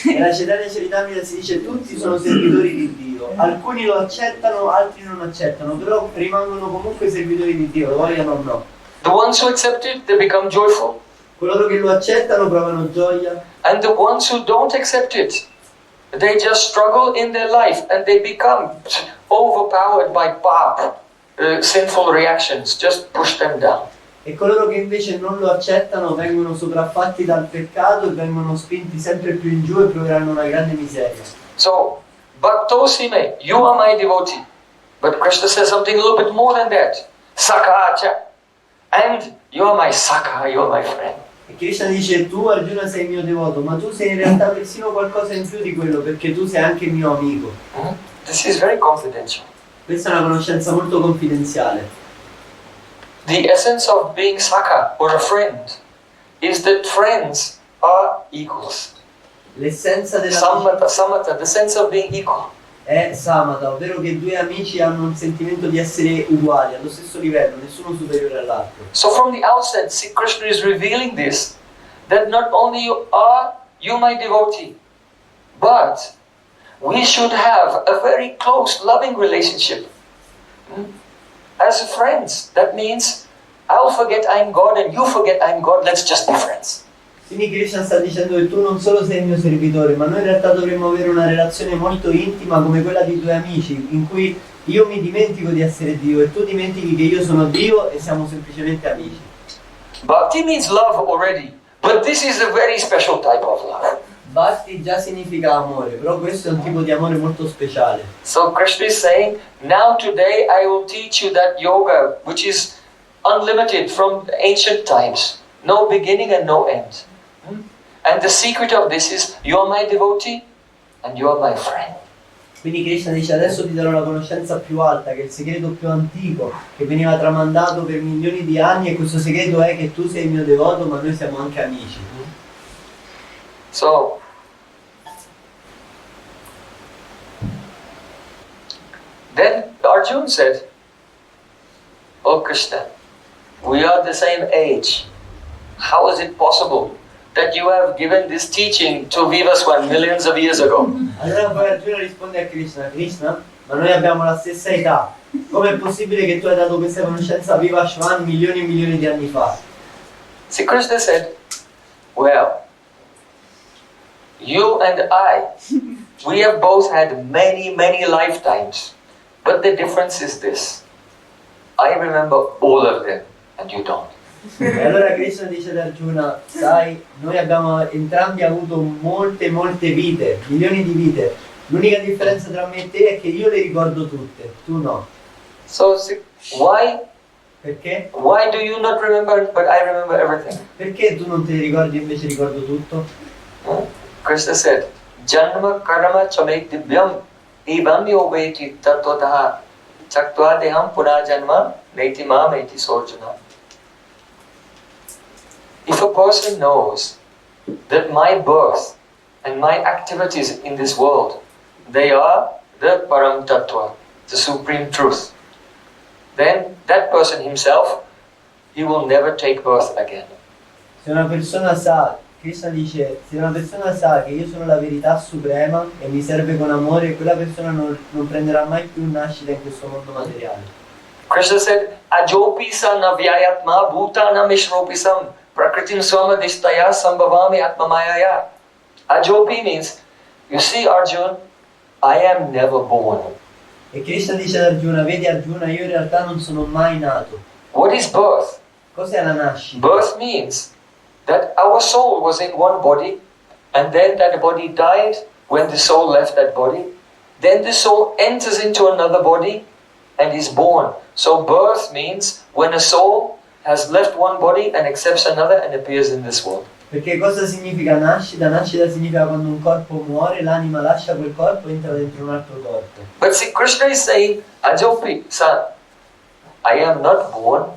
Nella Chaitanya Charitamrita si dice tutti sono servitori di Dio. Alcuni lo accettano, altri non accettano, però rimangono comunque servitori di Dio, lo vogliono o no. The ones who accept it, they become joyful. Coloro che lo accettano provano gioia. And the ones who don't accept it, they just struggle in their life and they become overpowered by pap, sinful reactions, just push them down. E coloro che invece non lo accettano vengono sopraffatti dal peccato e vengono spinti sempre più in giù e proveranno una grande miseria. So, Bhaktosime, you are my devotee. But Krishna says something a little bit more than that. Sakacha. And you are my Sakha, you are my friend. E Krishna dice tu Arjuna sei mio devoto, ma tu sei in realtà persino qualcosa in più di quello, perché tu sei anche mio amico. This is very confidential. Questa è una conoscenza molto confidenziale. The essence of being Sakha or a friend is that friends are equals. L'essenza della Samatha, the sense of being equal. è samata, ovvero che due amici hanno un sentimento di essere uguali, allo stesso livello, nessuno superiore all'altro. So from the outset, Sri Krishna is revealing this, that not only are you my devotee, but we should have a very close, loving relationship. As friends, that means I'll forget I'm God and you forget I'm God, let's just be friends. Quindi Krishna sta dicendo che tu non solo sei il mio servitore, ma noi in realtà dovremmo avere una relazione molto intima come quella di due amici, in cui io mi dimentico di essere Dio e tu dimentichi che io sono Dio e siamo semplicemente amici. Bhakti means love already, but this is a very special type of love. Bhakti già significa amore, però questo è un tipo di amore molto speciale. So Krishna is saying, now today I will teach you that yoga, which is unlimited from ancient times, no beginning and no end. And the secret of this is, you are my devotee and you are my friend. Quindi Krishna dice adesso ti darò la conoscenza più alta, che è il segreto più antico, che veniva tramandato per milioni di anni, e questo segreto è che tu sei il mio devoto, ma noi siamo anche amici. So, then Arjuna said, Oh Krishna, we are the same age. How is it possible that you have given this teaching to Vivaswan millions of years ago? Allora poi Arjuna risponde a Krishna, Krishna, ma noi abbiamo la stessa età. Com'è possibile che tu hai dato questa conoscenza a Vivaswan milioni e milioni di anni fa? See, Krishna said, well, you and I, we have both had many, many lifetimes. But the difference is this. I remember all of them and you don't. E allora Krishna dice ad Arjuna, sai, noi abbiamo entrambi avuto molte vite, milioni di vite. L'unica differenza tra me e te è che io le ricordo tutte, tu no. So see, why Perché? do you not remember but I remember everything? Perché tu non te le ricordi e invece ricordo tutto? Krishna said, Janma karma chame divyam evam yoveti tattvatah chaktva deham puna janma neti mam eti sorjuna. If a person knows that my birth and my activities in this world, they are the Param Tattva, the supreme truth, then that person himself, he will never take birth again. Se una persona sa, Krishna dice, se una persona sa che io sono la verità suprema e mi serve con amore, quella persona non prenderà mai più nascita in questo mondo materiale. Krishna said, Ajopi san avyayatma bhutanam ishropisam prakritim swamadishtaya sambhavami atmamayaya. Ajopi means, you see Arjuna, I am never born. E Krishna dice ad Arjuna, vedi Arjuna, io in realtà non sono mai nato. What is birth? Cos'è la nascita? Birth means that our soul was in one body, and then that body died when the soul left that body. Then the soul enters into another body and is born. So birth means when a soul has left one body and accepts another and appears in this world. Perché cosa significa nascita? Nascita significa quando un corpo muore, l'anima lascia quel corpo e entra dentro un altro corpo. But see, Krishna is saying, Ajopi, son, I am not born,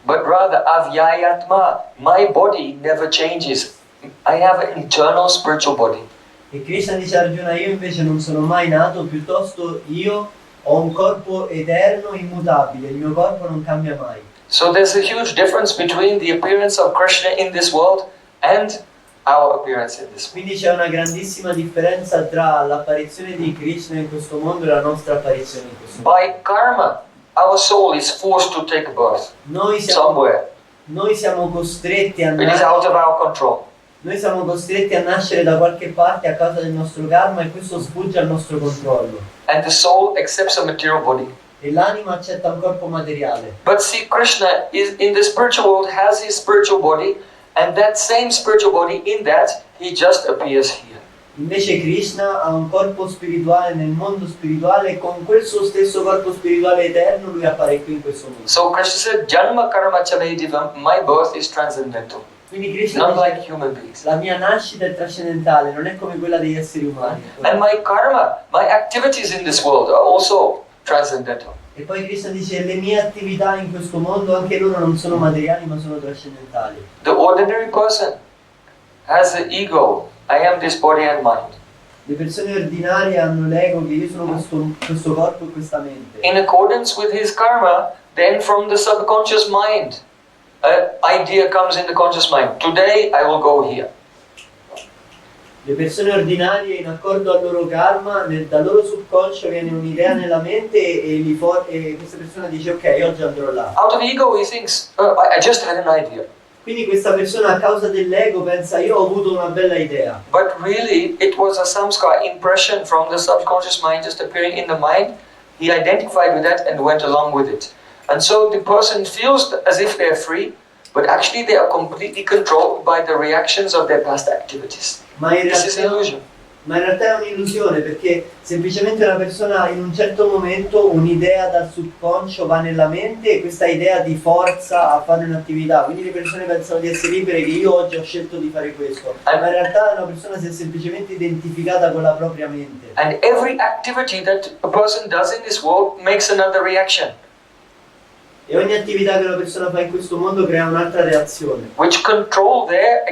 but rather avyayatma, my body never changes. I have an eternal spiritual body. E Krishna dice a Arjuna, io invece non sono mai nato, piuttosto io ho un corpo eterno, immutabile, il mio corpo non cambia mai. So there's a huge difference between the appearance of Krishna in this world and our appearance in this world. Quindi c'è una grandissima differenza tra l'apparizione di Krishna in questo mondo e la nostra apparizione in questo mondo. By karma, our soul is forced to take birth Noi somewhere. siamo costretti a It is out of our control. Noi siamo costretti a nascere da qualche parte a causa del nostro karma e questo sfugge al nostro controllo. And the soul accepts a material body. E l'anima accetta un corpo materiale. But see, Krishna is in the spiritual world has his spiritual body, and that same spiritual body, in that, he just appears here. Invece Krishna ha un corpo spirituale nel mondo spirituale e con quel suo stesso corpo spirituale eterno lui appare qui in questo mondo. So Krishna said, Janma karma chamedivam, my birth is transcendental. Quindi Krishna Not dice, like human beings. la mia nascita è trascendentale, non è come quella degli esseri umani. And my karma, my activities in this world are also transcendental. E poi Krishna dice le mie attività in questo mondo anche loro non sono materiali ma sono trascendentali. The ordinary person has the ego, I am this body and mind. Le persone ordinarie hanno l'ego che io sono questo corpo e questa mente. In accordance with his karma, then from the subconscious mind, an idea comes in the conscious mind. Today I will go here. Le persone ordinarie, in accordo al loro karma, dal loro subconscio viene un'idea nella mente e questa persona dice ok, oggi andrò là. Out of ego he thinks, I just had an idea. Quindi questa persona a causa dell'ego pensa io ho avuto una bella idea. But really it was a samskara, impression from the subconscious mind just appearing in the mind. He identified with that and went along with it. And so the person feels as if they're free, but actually they are completely controlled by the reactions of their past activities. This is illusion. Ma in realtà è un'illusione perché semplicemente una persona in un certo momento un'idea dal subconscio va nella mente e questa idea ti forza a fare un'attività. Quindi le persone pensano di essere libere, che io oggi ho scelto di fare questo. Ma in realtà una persona si è semplicemente identificata con la propria mente. And every activity that a person does in this world makes another reaction. E ogni attività che una persona fa in questo mondo crea un'altra reazione. Which control their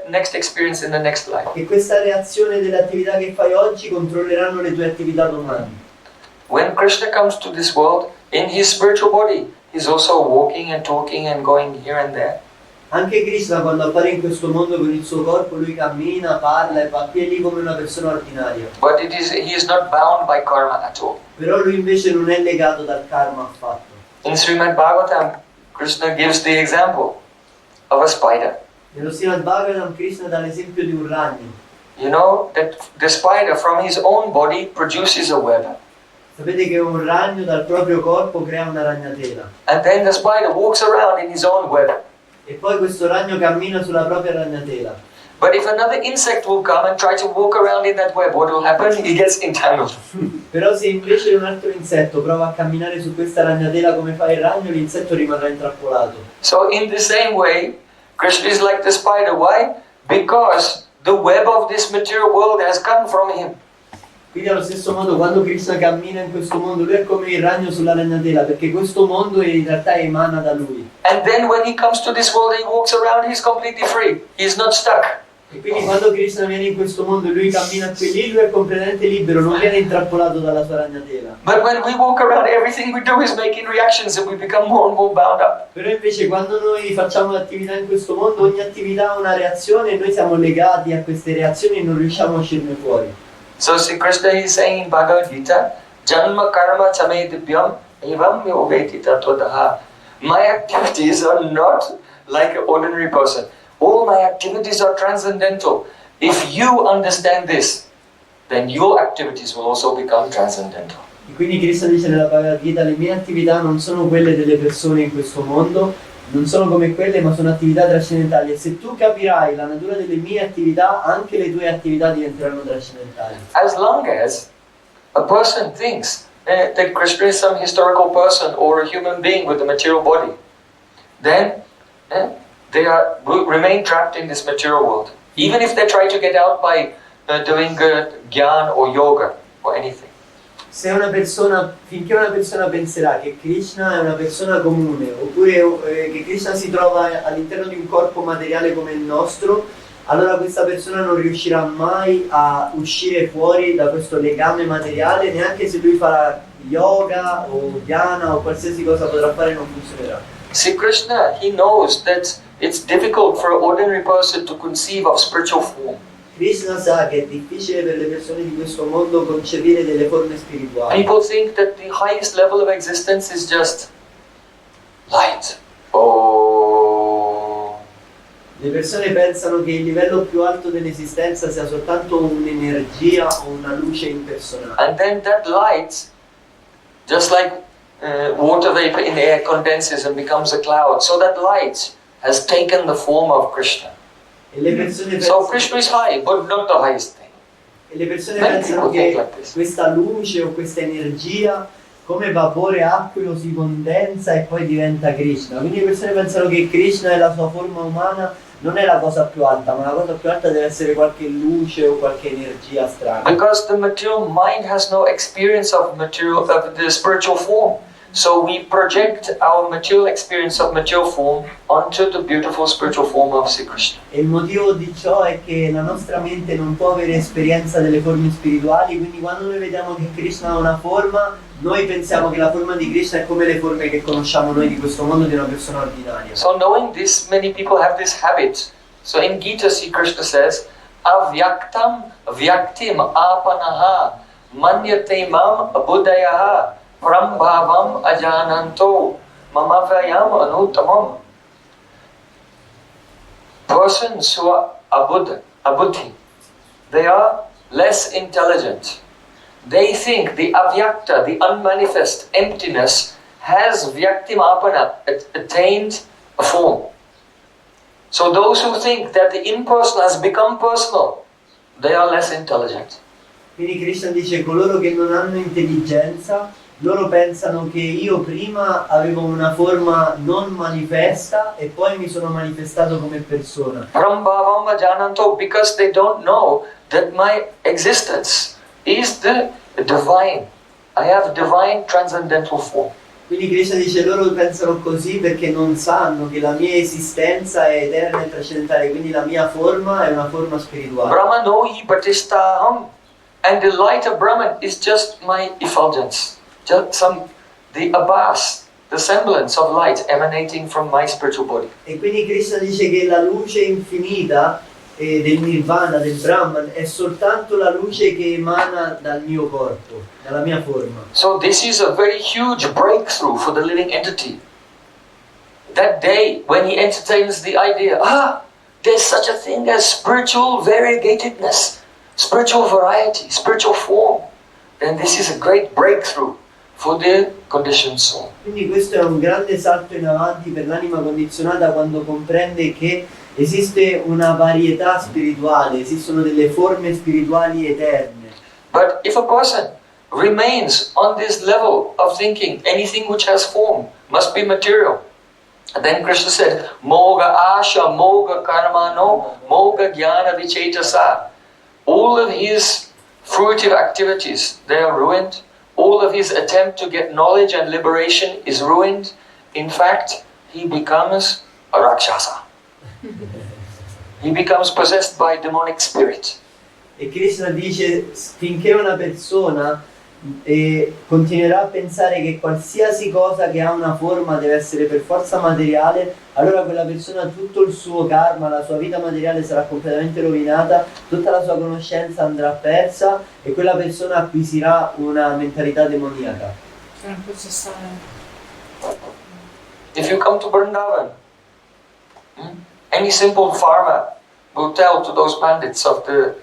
next experience in the next life. E questa reazione delle attività che fai oggi controlleranno le tue attività domani. When Krishna comes to this world, in his spiritual body, he's also walking and talking and going here and there. Anche Krishna quando appare in questo mondo con il suo corpo, lui cammina, parla e va qui e lì come una persona ordinaria. But he is not bound by karma at all. Però lui invece non è legato dal karma affatto. In Srimad Bhagavatam, Krishna gives the example of a spider. Nello Srimad Bhagavatam Krishna dà l'esempio di un ragno. You know that the spider from his own body produces a web. Sapete che un ragno dal proprio corpo crea una ragnatela. And then the spider walks around in his own web. E poi questo ragno cammina sulla propria ragnatela. But if another insect will come and try to walk around in that web, what will happen? He gets entangled. Però se invece un altro insetto prova a camminare su questa ragnatela come fa il ragno, l'insetto rimarrà intrappolato. So in the same way, Krishna is like the spider. Why? Because the web of this material world has come from him. Quindi allo stesso modo quando Krishna cammina in questo mondo, lui è come il ragno sulla ragnatela, perché questo mondo in realtà emana da lui. And then when he comes to this world, he walks around, he's completely free. He's not stuck. E quindi quando Krishna viene in questo mondo e lui cammina qui lì, lui è completamente libero, non viene intrappolato dalla sua ragnatela. But when we walk around, everything we do is making reactions and we become more and more bound up. Però invece quando noi facciamo attività in questo mondo, ogni attività ha una reazione e noi siamo legati a queste reazioni e non riusciamo a uscirne fuori. So Sri Krishna is saying in Bhagavad-Gita, Janma karma chame divyam evam yoveti tattva. My activities are not like an ordinary person. All my activities are transcendental. If you understand this, then your activities will also become transcendental. E quindi Krishna dice nella Bhagavad-Gita, le mie attività non sono quelle delle persone in questo mondo, non sono come quelle, ma sono attività trascendentali. E se tu capirai la natura delle mie attività, anche le tue attività diventeranno trascendentali. As long as a person thinks that Krishna is some historical person or a human being with a material body, then they remain trapped in this material world. Even if they try to get out by doing gyan or yoga or anything. Se una persona, finché una persona penserà che Krishna è una persona comune, oppure che Krishna si trova all'interno di un corpo materiale come il nostro, allora questa persona non riuscirà mai a uscire fuori da questo legame materiale, neanche se lui farà yoga o dhyana o qualsiasi cosa potrà fare non funzionerà. See, Krishna, he knows that it's difficult for an ordinary person to conceive of spiritual form. Krishna sa che è difficile per le persone di questo mondo concepire delle forme spirituali. People think that the highest level of existence is just light. Oh. Le persone pensano che il livello più alto dell'esistenza sia soltanto un'energia o una luce impersonale. And then that light, just like water vapor in the air, condenses and becomes a cloud. So that light has taken the form of Krishna. E le persone So pensano, Krishna is high, but not the highest thing. e le persone Many pensano people think che like this. questa luce o questa energia come vapore acqueo si condensa e poi diventa Krishna. Quindi le persone pensano che Krishna è la sua forma umana, non è la cosa più alta, ma la cosa più alta deve essere qualche luce o qualche energia strana. Because the material mind has no experience of the spiritual form. So we project our material experience of material form onto the beautiful spiritual form of Sri Krishna. E il motivo di ciò è che la nostra mente non può avere esperienza delle forme spirituali, quindi quando noi vediamo che Krishna ha una forma, noi pensiamo che la forma di Krishna è come le forme che conosciamo noi di questo mondo di una persona ordinaria. So knowing this, many people have this habit. So in Gita, Sri Krishna says, avyaktam vyaktim apanaha manyate mam buddhayaha prambhavam ajananto mamavayam anutamam. Persons who are abudhi, they are less intelligent. They think the avyakta, the unmanifest emptiness, has vyaktim apana, attained a form. So those who think that the impersonal has become personal, they are less intelligent. Quindi Krishna dice coloro che non hanno intelligenza, loro pensano che io prima avevo una forma non manifesta e poi mi sono manifestato come persona. Prambhavam ajananto, because they don't know that my existence is the divine. I have divine transcendental form. Quindi Krishna dice loro pensano così perché non sanno che la mia esistenza è eterna e trascendentale, quindi la mia forma è una forma spirituale. Brahmano hi patistaham, and the light of Brahman is just my effulgence, just the abhas, the semblance of light emanating from my spiritual body. E quindi Krishna dice che la luce infinita del Nirvana, del Brahman, è soltanto la luce che emana dal mio corpo, dalla mia forma. So this is a very huge breakthrough for the living entity. That day when he entertains the idea, there's such a thing as spiritual variegatedness, spiritual variety, spiritual form, then this is a great breakthrough for the conditioned soul. Quindi questo è un grande salto in avanti per l'anima condizionata quando comprende che esiste una varietà spirituale, esistono delle forme spirituali eterne. But if a person remains on this level of thinking anything which has form must be material, and then Krishna said, Moga Asha, Moga Karmano, Moga Jnana Vichetasa. All of his fruitive activities, they are ruined. All of his attempt to get knowledge and liberation is ruined. In fact, he becomes a Rakshasa. He becomes possessed by a demonic spirit. E Krishna dice finché una persona continuerà a pensare che qualsiasi cosa che ha una forma deve essere per forza materiale, allora quella persona tutto il suo karma, la sua vita materiale sarà completamente rovinata, tutta la sua conoscenza andrà persa e quella persona acquisirà una mentalità demoniaca. If you come to Vrindavan, any simple farmer will tell to those pandits of the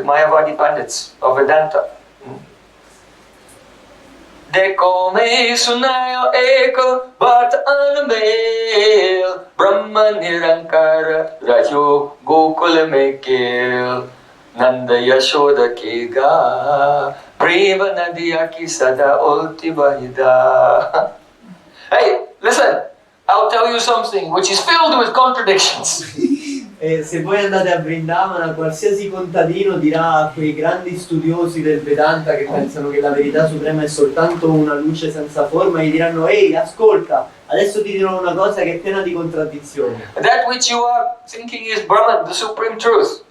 Mayavadi pandits of Vedanta, Dekho me sunayo eko bat anmel Brahma nirankara rajo gokul me kil Nanda Yashoda ke ga Prema nadiya ki sada ulti bahida. Hey, listen, I'll tell you something which is filled with contradictions. E se voi andate a Vrindavana, qualsiasi contadino dirà a quei grandi studiosi del Vedanta che pensano che la verità suprema è soltanto una luce senza forma, gli diranno: ehi, ascolta, adesso ti dirò una cosa che è piena di contraddizioni. That which you are thinking is Brahman, the supreme truth,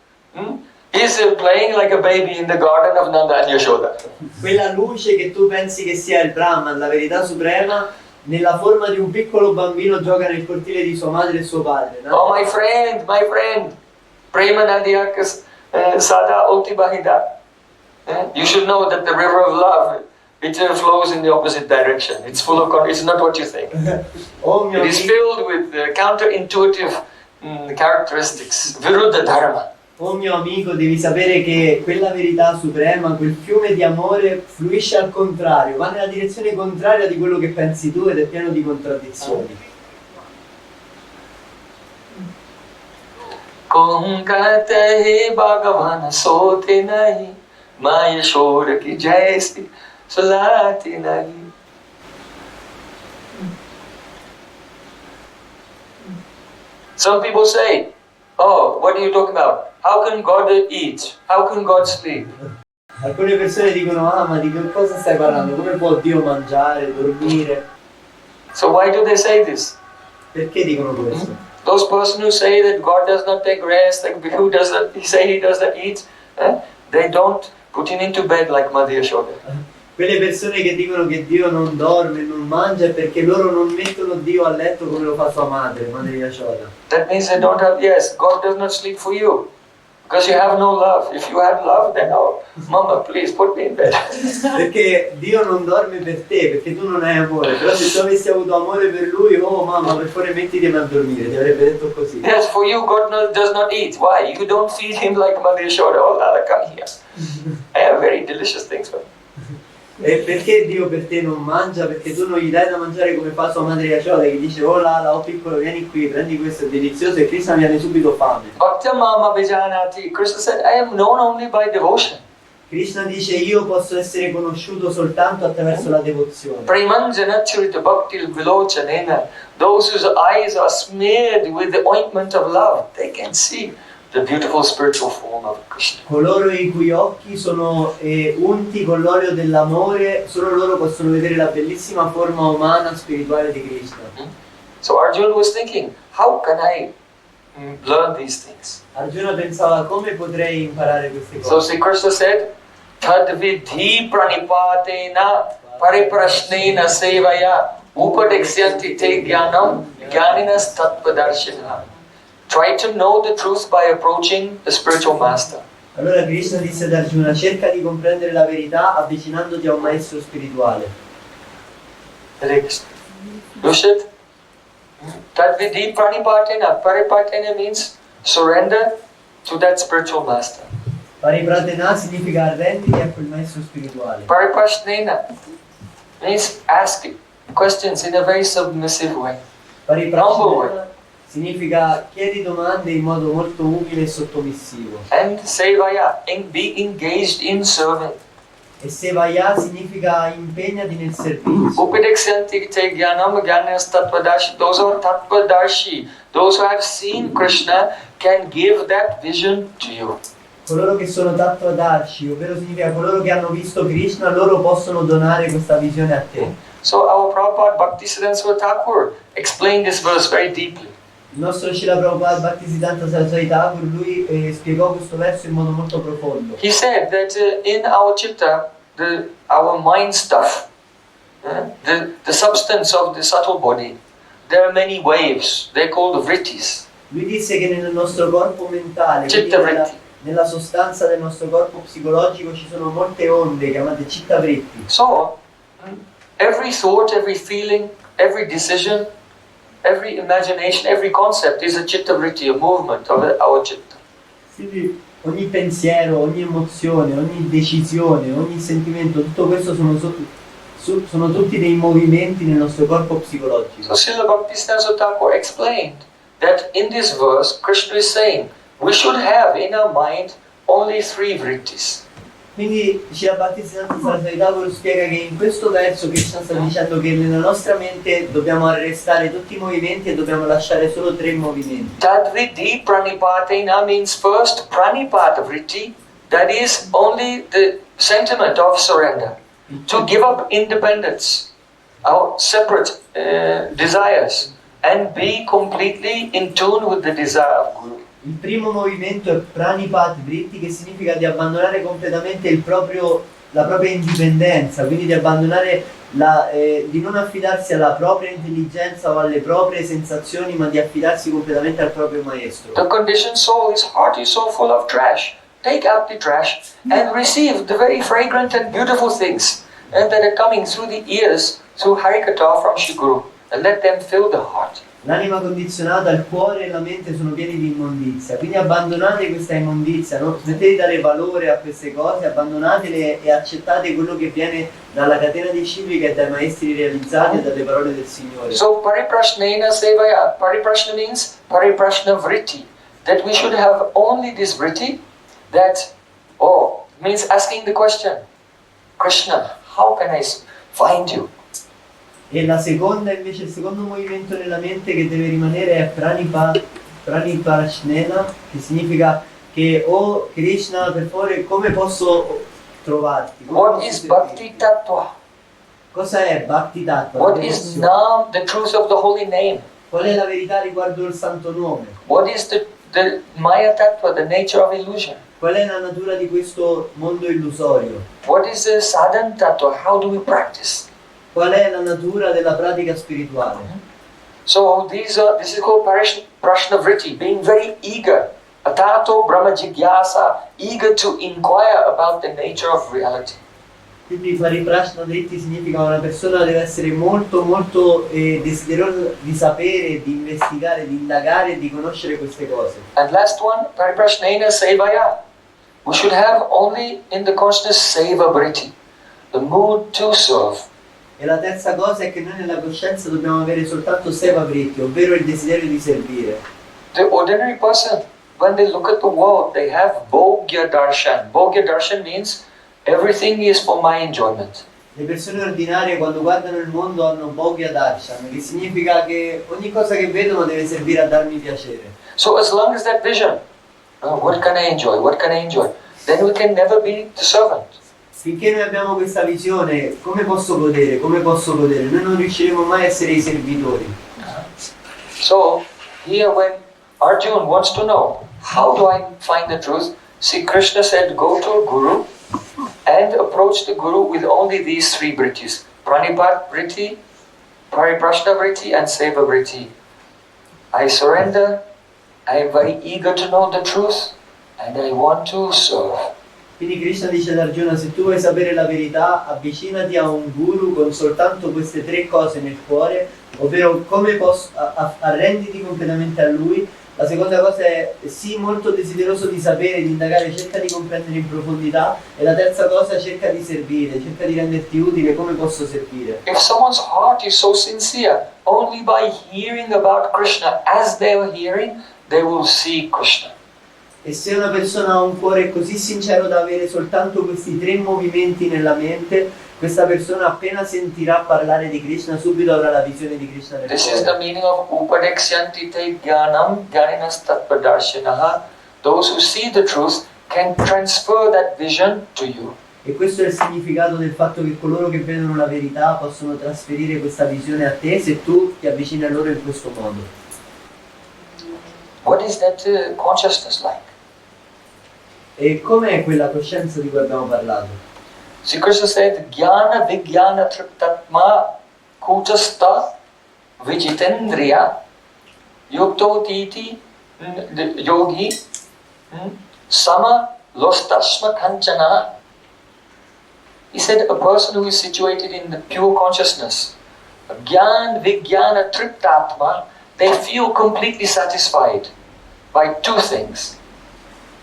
is playing like a baby in the garden of Nanda and Yashoda. Quella luce che tu pensi che sia il Brahman, la verità suprema, nella forma di un piccolo bambino gioca nel cortile di sua madre e suo padre, no? Oh my friend, Prema Nadiyakas Sada Ulti Bahida. You should know that the river of love, it flows in the opposite direction. It's full of, it's not what you think. Oh mio It is amico, filled with counterintuitive characteristics, Viruddha Dharma. oh mio amico, devi sapere che quella verità suprema, quel fiume di amore fluisce al contrario, va nella direzione contraria di quello che pensi tu ed è pieno di contraddizioni. Kom kate Bhagavan sote nahi Maya shora ki jai Sri sulati nahi. Some people say, oh, what are you talking about? How can God eat? How can God sleep? Alcune persone dicono, ah, ma di che cosa stai parlando? Come può Dio mangiare, dormire? So why do they say this? Perché dicono questo? Those persons who say that God does not take rest, like who doesn't, say he doesn't eat, they don't put him into bed like Mother Yashoda. Quelle persone che dicono che Dio non dorme, non mangia, è perché loro non mettono Dio a letto come lo fa sua madre, Madre Yashoda. That means they don't have, yes, God does not sleep for you. Because you have no love. If you had love, then oh, Mama, please put me in bed. Perché Dio non dorme per te, perché tu non hai amore. Però se tu avessi avuto amore per lui, oh mamma, per favore mettiti a dormire, ti avrebbe detto così. Yes, for you God does not eat. Why? You don't feed him like Mother Yashoda. Oh Lala, come here. I have very delicious things for him. E perché Dio per te non mangia? Perché tu non gli dai da mangiare come fa sua madre Yashoda, che dice, oh Lala, oh piccolo, vieni qui, prendi questo, è delizioso, e Krishna viene subito fame. Bhakta Mama Vijanati. Krishna said, I am known only by devotion. Krishna dice, io posso essere conosciuto soltanto attraverso la devozione. Premanjana Churita Bhakti Vilochanena. Those whose eyes are smeared with the ointment of love, they can see the beautiful spiritual form of Krishna. Coloro i cui occhi sono unti con l'olio dell'amore, solo loro possono vedere la bellissima forma umana spirituale di Krishna. So Arjuna was thinking, how can I learn these things? Arjuna pensava, come potrei imparare queste So cose? Sri Krishna said, Tad vidhi pranipatena pariprashnena sevaya upadekshyanti te jnanam jnaninas tattvadarshina. Try to know the truth by approaching the spiritual master. Allora Krishna disse ad Arjuna, cerca di comprendere la verità avvicinandoti a un maestro spirituale. Hare Krishna. Dushit. Tad vidhi pranipatena. Paripatena means surrender to that spiritual master. Paripratena significa arrenditi a quel maestro spirituale. Pariprashnena means ask questions in a very submissive way. Pariprashnena significa chiedi domande in modo molto umile e sottomissivo. And sevaya, and be engaged in serving. E sevaya significa impegnati nel servizio. Upadekshyanti te jnanam jnaninas tattvadarshi. Those who are tattvadarshi, those who have seen Krishna, can give that vision to you. Coloro che sono tattvadarshi, ovvero significa coloro che hanno visto Krishna, loro possono donare questa visione a te. So our Prabhupada Bhaktisiddhanta Saraswati Thakur explained this verse very deeply. Il nostro Srila Prabhupada Bhaktisiddhanta Saraswati Thakur, lui spiegò questo verso in modo molto profondo. He said that in our chitta, our mind stuff, the substance of the subtle body, there are many waves. They're called vrittis. Lui disse che nel nostro corpo mentale, quindi Citta vritti. nella sostanza del nostro corpo psicologico ci sono molte onde chiamate citta vritti. So, every thought, every feeling, every decision, every imagination, every concept is a chitta vritti, a movement of our chitta. Quindi ogni pensiero, ogni emozione, ogni decisione, ogni sentimento, tutto questo sono tutti dei movimenti nel nostro corpo psicologico. So Srila Bhaktisiddhanta Thakur explained that in this verse, Krishna is saying, we should have in our mind only three vrittis. Quindi Srila Bhaktisiddhanta Saraswati Thakur spiega che in questo verso Krishna sta dicendo che nella nostra mente dobbiamo arrestare tutti i movimenti e dobbiamo lasciare solo tre movimenti. Tadvidhi pranipatena means first pranipata vritti, that is only the sentiment of surrender. To give up independence, our separate desires, and be completely in tune with the desire of Guru. Il primo movimento è Pranipat Vritti, che significa di abbandonare completamente la propria indipendenza, quindi di abbandonare di non affidarsi alla propria intelligenza o alle proprie sensazioni, ma di affidarsi completamente al proprio maestro. The conditioned soul, his heart is so full of trash. Take out the trash and receive the very fragrant and beautiful things that are coming through the ears, through Harikatha from Shri Guru, and let them fill the heart. L'anima condizionata, il cuore e la mente sono pieni di immondizia, quindi abbandonate questa immondizia, no? Smettete di dare valore a queste cose, abbandonatele e accettate quello che viene dalla catena di civica e dai maestri realizzati e dalle parole del Signore. So pariprashnena sevaya, pariprashna means pariprashna vritti, that we should have only this vritti, that means asking the question, Krishna, how can I find you? E la seconda invece, il secondo movimento nella mente che deve rimanere è Praniparashnena, che significa che oh Krishna, per favore, come posso trovarti? Come What posso is servirti? Bhakti Tattva? Cosa è Bhakti Tattva? What is Nam, the truth of the holy name? Qual è la verità riguardo il santo nome? What is the Maya Tattva, the nature of illusion? Qual è la natura di questo mondo illusorio? What is the Sadhan Tattva? How do we practice? Qual è la natura della pratica spirituale? So this is called Prashna Vritti, being very eager. Atato Brahma Jigyasa, eager to inquire about the nature of reality. Quindi Pariprashna Dritti significa una persona deve essere molto desiderosa di sapere, di investigare, di indagare, di conoscere queste cose. And last one, Pariprashnena Sevaya. We should have only in the consciousness Seva Vritti, the mood to serve. E la terza cosa è che noi nella coscienza dobbiamo avere soltanto Seva Vritti, ovvero il desiderio di servire. The ordinary person, when they look at the world, they have Bhogya Darshan. Bhogya Darshan means everything is for my enjoyment. Le persone ordinarie quando guardano il mondo hanno Bhogya Darshan, che significa che ogni cosa che vedono deve servire a darmi piacere. So as long as that vision, what can I enjoy, what can I enjoy, then we can never be the servant. Finché noi abbiamo questa visione, come posso godere, noi non riusciremo mai a essere i servitori. So here when Arjuna wants to know, how do I find the truth? See, Krishna said, go to a guru and approach the guru with only these three vrittis. Pranipat vritti, Pariprashna vritti and Seva vritti. I surrender, I am very eager to know the truth and I want to serve. Quindi Krishna dice ad Arjuna, se tu vuoi sapere la verità, avvicinati a un guru con soltanto queste tre cose nel cuore, ovvero come posso arrenditi completamente a lui. La seconda cosa è sii molto desideroso di sapere, di indagare, cerca di comprendere in profondità. E la terza cosa, cerca di servire, cerca di renderti utile, come posso servire. If someone's heart is so sincere, only by hearing about Krishna as they are hearing, they will see Krishna. E se una persona ha un cuore così sincero da avere soltanto questi tre movimenti nella mente, questa persona appena sentirà parlare di Krishna subito avrà la visione di Krishna nel This cuore. is the meaning of Upadekshyanti te jnanam jnaninas tattvadarshinaha. Those who see the truth can transfer that vision to you. E questo è il significato del fatto che coloro che vedono la verità possono trasferire questa visione a te se tu ti avvicini a loro in questo modo. What is that consciousness like? E com'è quella coscienza di cui abbiamo parlato? Sri Krishna said, Jnana Vijnana Triptatma Kutasta Vijitendriya Yukto Titi Yogi Sama Lostasma Kanchana. He said, a person who is situated in the pure consciousness, Jnana Vijnana Triptatma, they feel completely satisfied by two things.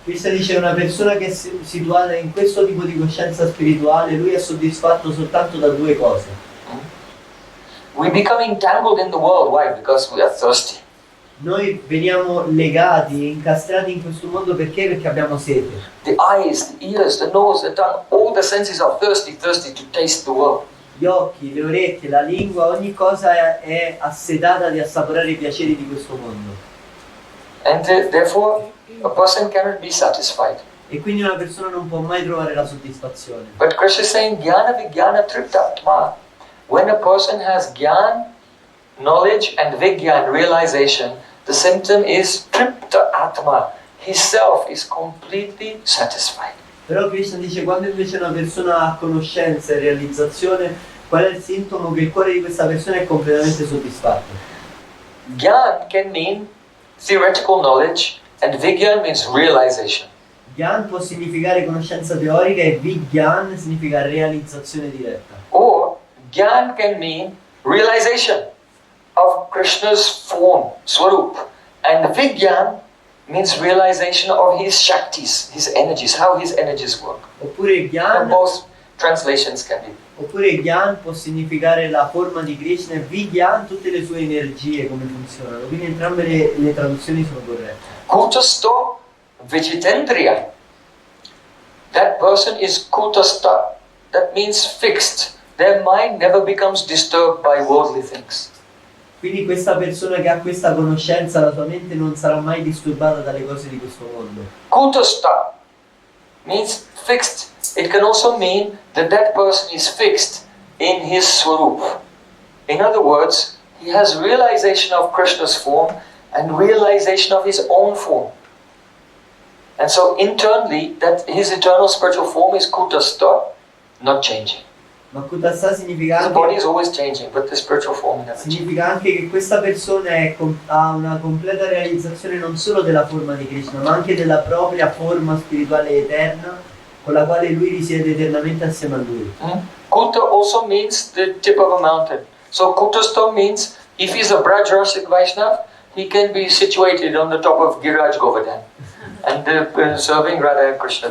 Questa dice una persona che è situata in questo tipo di coscienza spirituale, lui è soddisfatto soltanto da due cose. We become entangled in the world. Why? Because we are thirsty. Noi veniamo legati, incastrati in questo mondo perché? Perché abbiamo sete. The eyes, the ears, the nose, the tongue, all the senses are thirsty to taste the world. Gli occhi, le orecchie, la lingua, ogni cosa è assetata di assaporare i piaceri di questo mondo. And therefore, a person cannot be satisfied. E quindi una persona non può mai trovare la soddisfazione. But Krishna is saying, Jnana Vijnana Triptatma. When a person has Jnana, knowledge, and Vijnana, realization, the symptom is Tripta Atma. His self is completely satisfied. Però Krishna dice, quando invece una persona ha conoscenza e realizzazione, qual è il sintomo? Che il cuore di questa persona è completamente soddisfatto. Jnana can mean theoretical knowledge, and Vijnana means realization. Gyan può significare conoscenza teorica e Vigyan significa realizzazione diretta. Or Jnana can mean realization of Krishna's form, Swarup. And Vijnana means realization of his Shaktis, his energies, how his energies work. Oppure And Gyan, both translations can be. oppure Gyan può significare la forma di Krishna e Vigyan tutte le sue energie, come funzionano. Quindi entrambe le traduzioni sono corrette. Kutasto Vijitendriya. That person is Kutasta. that means fixed. Their mind never becomes disturbed by worldly things. Quindi questa persona che ha questa conoscenza, la sua mente non sarà mai disturbata dalle cose di questo mondo. Kutastha means fixed. It can also mean that that person is fixed in his swarup. In other words, he has realization of Krishna's form and realization of his own form. And so internally, that his eternal spiritual form is Kutastha, not changing. Ma Kutastha significa The body anche, is always changing, but the spiritual form never changes. significa anche che questa persona ha una completa realizzazione non solo della forma di Krishna, ma anche della propria forma spirituale eterna con la quale lui risiede eternamente assieme a lui. Kuta also means the tip of a mountain. So Kutastha means if he's a Brajarasic Vaishnava, he can be situated on the top of Giraj Govardhan and serving Radha and Krishna.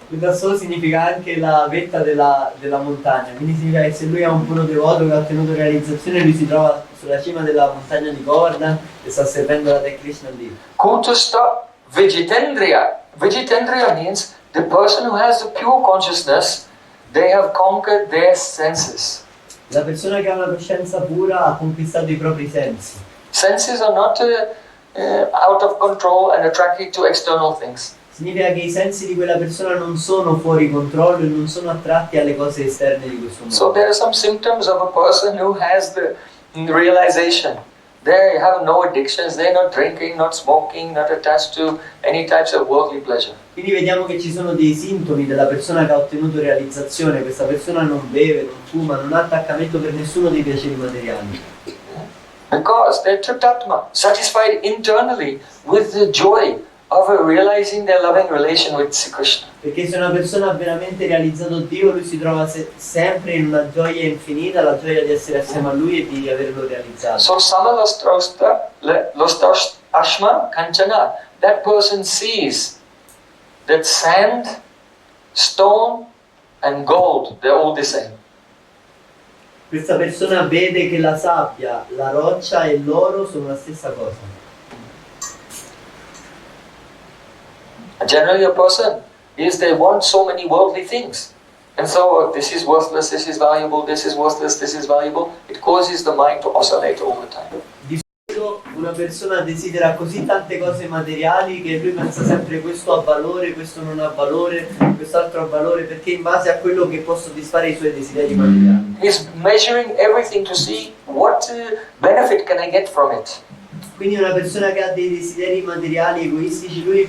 Kutastha significa anche la vetta della montagna, quindi significa che se lui è un puro devoto che ha ottenuto realizzazione, lui si trova sulla cima della montagna di Govardhan e sta servendo Radha e Krishna lì. Kutastha Vijitendriya. Vijitendriya means the person who has the pure consciousness, they have conquered their senses. La persona che ha una coscienza pura ha conquistato i propri sensi. Senses are not out of control and attracted to external things. Significa che i sensi di quella persona non sono fuori controllo e non sono attratti alle cose esterne di questo mondo. So there are some symptoms of a person who has the realization. They have no addictions, they're not drinking, not smoking, not attached to any types of worldly pleasure. Quindi vediamo che ci sono dei sintomi della persona che ha ottenuto realizzazione. Questa persona non beve, non fuma, non ha attaccamento per nessuno dei piaceri materiali. Because they're Tritatma, satisfied internally with the joy of realizing their loving relation with Sri Krishna. Perché se una persona ha veramente realizzato Dio, lui si trova sempre in una gioia infinita, la gioia di essere assieme a Lui e di averlo realizzato. So Samalastrausta Ashma Kanchana, that person sees that sand, stone and gold, they're all the same. Questa persona vede che la sabbia, la roccia e l'oro sono la stessa cosa. Generally a person is they want so many worldly things. And so this is worthless, this is valuable, this is worthless, this is valuable. It causes the mind to oscillate all the time. Di solito una persona desidera così tante cose materiali che lui pensa sempre questo ha valore, questo non ha valore, quest'altro ha valore, perché in base a quello che può soddisfare i suoi desideri materiali. He's measuring everything to see what benefit can I get from it. Quindi una persona che ha dei desideri materiali egoistici, lui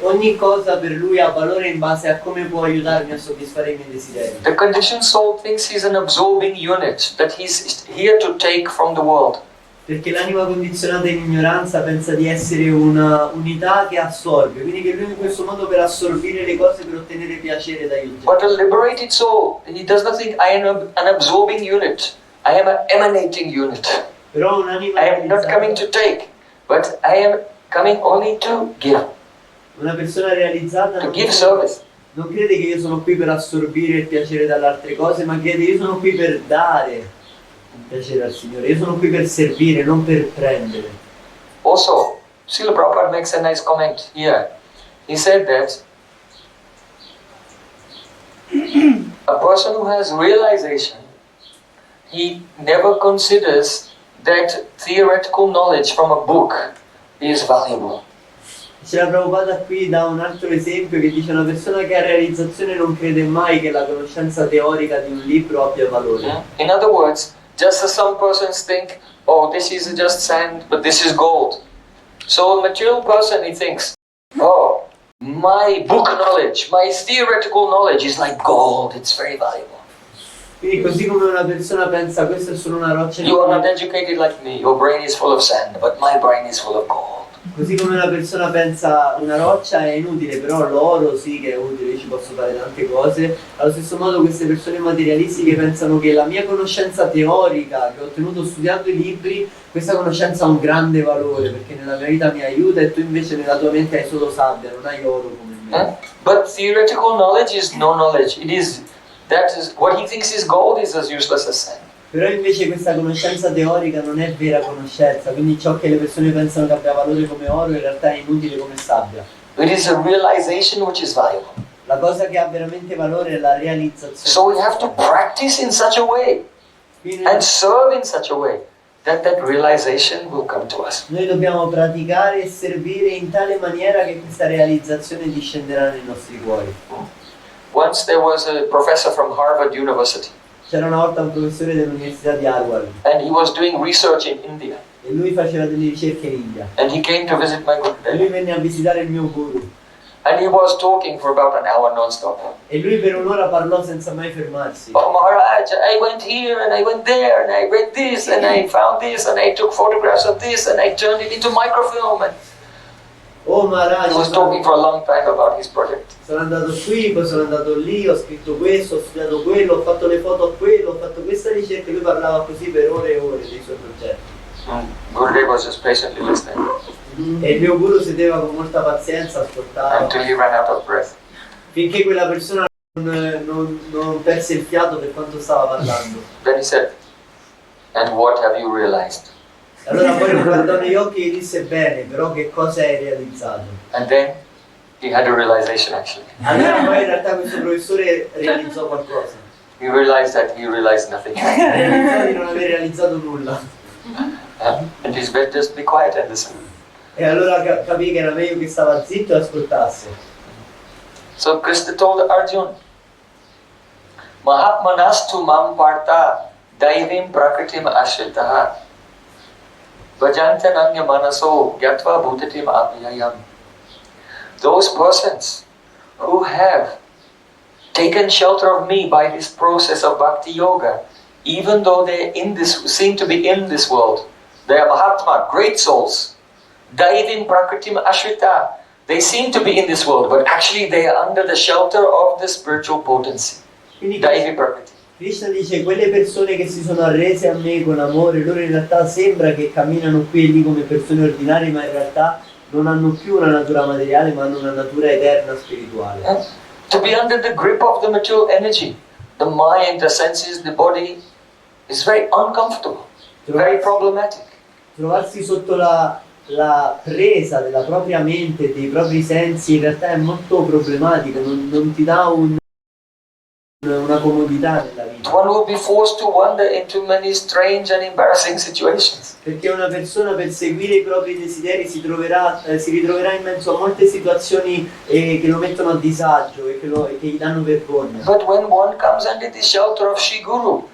ogni cosa per lui ha valore in base a come può aiutarmi a soddisfare i miei desideri. The conditioned soul thinks he's an absorbing unit, that he's here to take from the world. Perché l'anima condizionata in ignoranza pensa di essere una unità che assorbe, quindi che lui in questo modo per assorbire le cose per ottenere piacere dagli oggetti. But a liberated soul, he does not think I am an absorbing unit, I am an emanating unit. Però un'anima I am not coming to take, but I am coming only to give, una persona realizzata to give service. non crede che io sono qui per assorbire il piacere dalle altre cose, ma crede che io sono qui per dare il piacere al Signore, io sono qui per servire, non per prendere. Also, Srila Prabhupada makes a nice comment here. He said that a person who has realization, he never considers that theoretical knowledge from a book is valuable. Srila Prabhupada qui dà un altro esempio che dice una persona che ha realizzazione non crede mai che la conoscenza teorica di un libro abbia valore. In other words, just as some persons think, oh, this is just sand, but this is gold. So a material person, he thinks, oh, my book knowledge, my theoretical knowledge is like gold, it's very valuable. Quindi così come una persona pensa questa è solo una roccia You are not educated like me, your brain is full of sand, but my brain is full of gold. Così come una persona pensa una roccia è inutile, però l'oro sì che è utile, io ci posso fare tante cose. Allo stesso modo queste persone materialistiche pensano che la mia conoscenza teorica che ho ottenuto studiando i libri, questa conoscenza ha un grande valore perché nella mia vita mi aiuta e tu invece nella tua mente hai solo sabbia, non hai oro come me. But theoretical knowledge is no knowledge. That is what he thinks is gold is as useless as sand. Però invece questa conoscenza teorica non è vera conoscenza, quindi ciò che le persone pensano che abbia valore come oro in realtà è inutile come sabbia. It is a realization which is valuable. La cosa che ha veramente valore è la realizzazione. So we have to practice in such a way Quindi and serve in such a way that realization will come to us. noi dobbiamo praticare e servire in tale maniera che questa realizzazione discenderà nei nostri cuori. Once there was a professor from Harvard University, C'era una volta un professore dell'Università di Harvard and he was doing research in India. e lui faceva delle ricerche in India. And he came to visit my E lui Gurudev. venne a visitare il mio guru. And he was talking for about an hour non-stop. E lui per un'ora parlò senza mai fermarsi. Oh Maharaj, I went here and I went there and I read this and I found this and I took photographs of this and I turned it into microfilm. And Oh Maharaj, he was talking for a long time about his project. sono andato qui, poi sono andato lì, ho scritto questo, ho studiato quello, ho fatto le foto a quello, ho fatto questa ricerca. E lui parlava così per ore e ore dei suoi progetti. Gurudev was just patiently listening E il mio guru sedeva con molta pazienza, ascoltava, until he ran out of breath. finché quella persona non perse il fiato per quanto stava parlando. Then he said, and what have you realized? Allora poi lo guardò negli occhi e gli disse: bene, però che cosa hai realizzato? And then he had a realization actually. Allora poi in realtà questo professore realizzò qualcosa. He realized that he realized nothing. Realizzò di non aver realizzato nulla. And he's better just be quiet and listen. E allora capì che era meglio che stava zitto e ascoltasse. So Krishna told Arjuna, Mahatmanastu mam parta daivim prakritim ashritaha vajantananya manaso gyatva bhutatim abhyayam. Those persons who have taken shelter of me by this process of bhakti yoga, even though they seem to be in this world, they are Mahatma, great souls. Daivim prakritim ashrita. They seem to be in this world, but actually they are under the shelter of the spiritual potency. Quindi Daivi prakriti. Krishna dice: quelle persone che si sono arrese a me con amore, loro in realtà sembra che camminano qui e lì come persone ordinarie, ma in realtà non hanno più una natura materiale, ma hanno una natura eterna spirituale. To be under the grip of the material energy, the mind, the senses, the body, is very uncomfortable, very problematic. Trovarsi sotto la presa della propria mente, dei propri sensi, in realtà è molto problematico, non ti dà una comodità nella vita. One will be forced to wander into many strange and embarrassing situations. Perché una persona per seguire i propri desideri si ritroverà in mezzo a molte situazioni che lo mettono a disagio e che gli danno vergogna. But when one comes under the shelter of Shri Guru,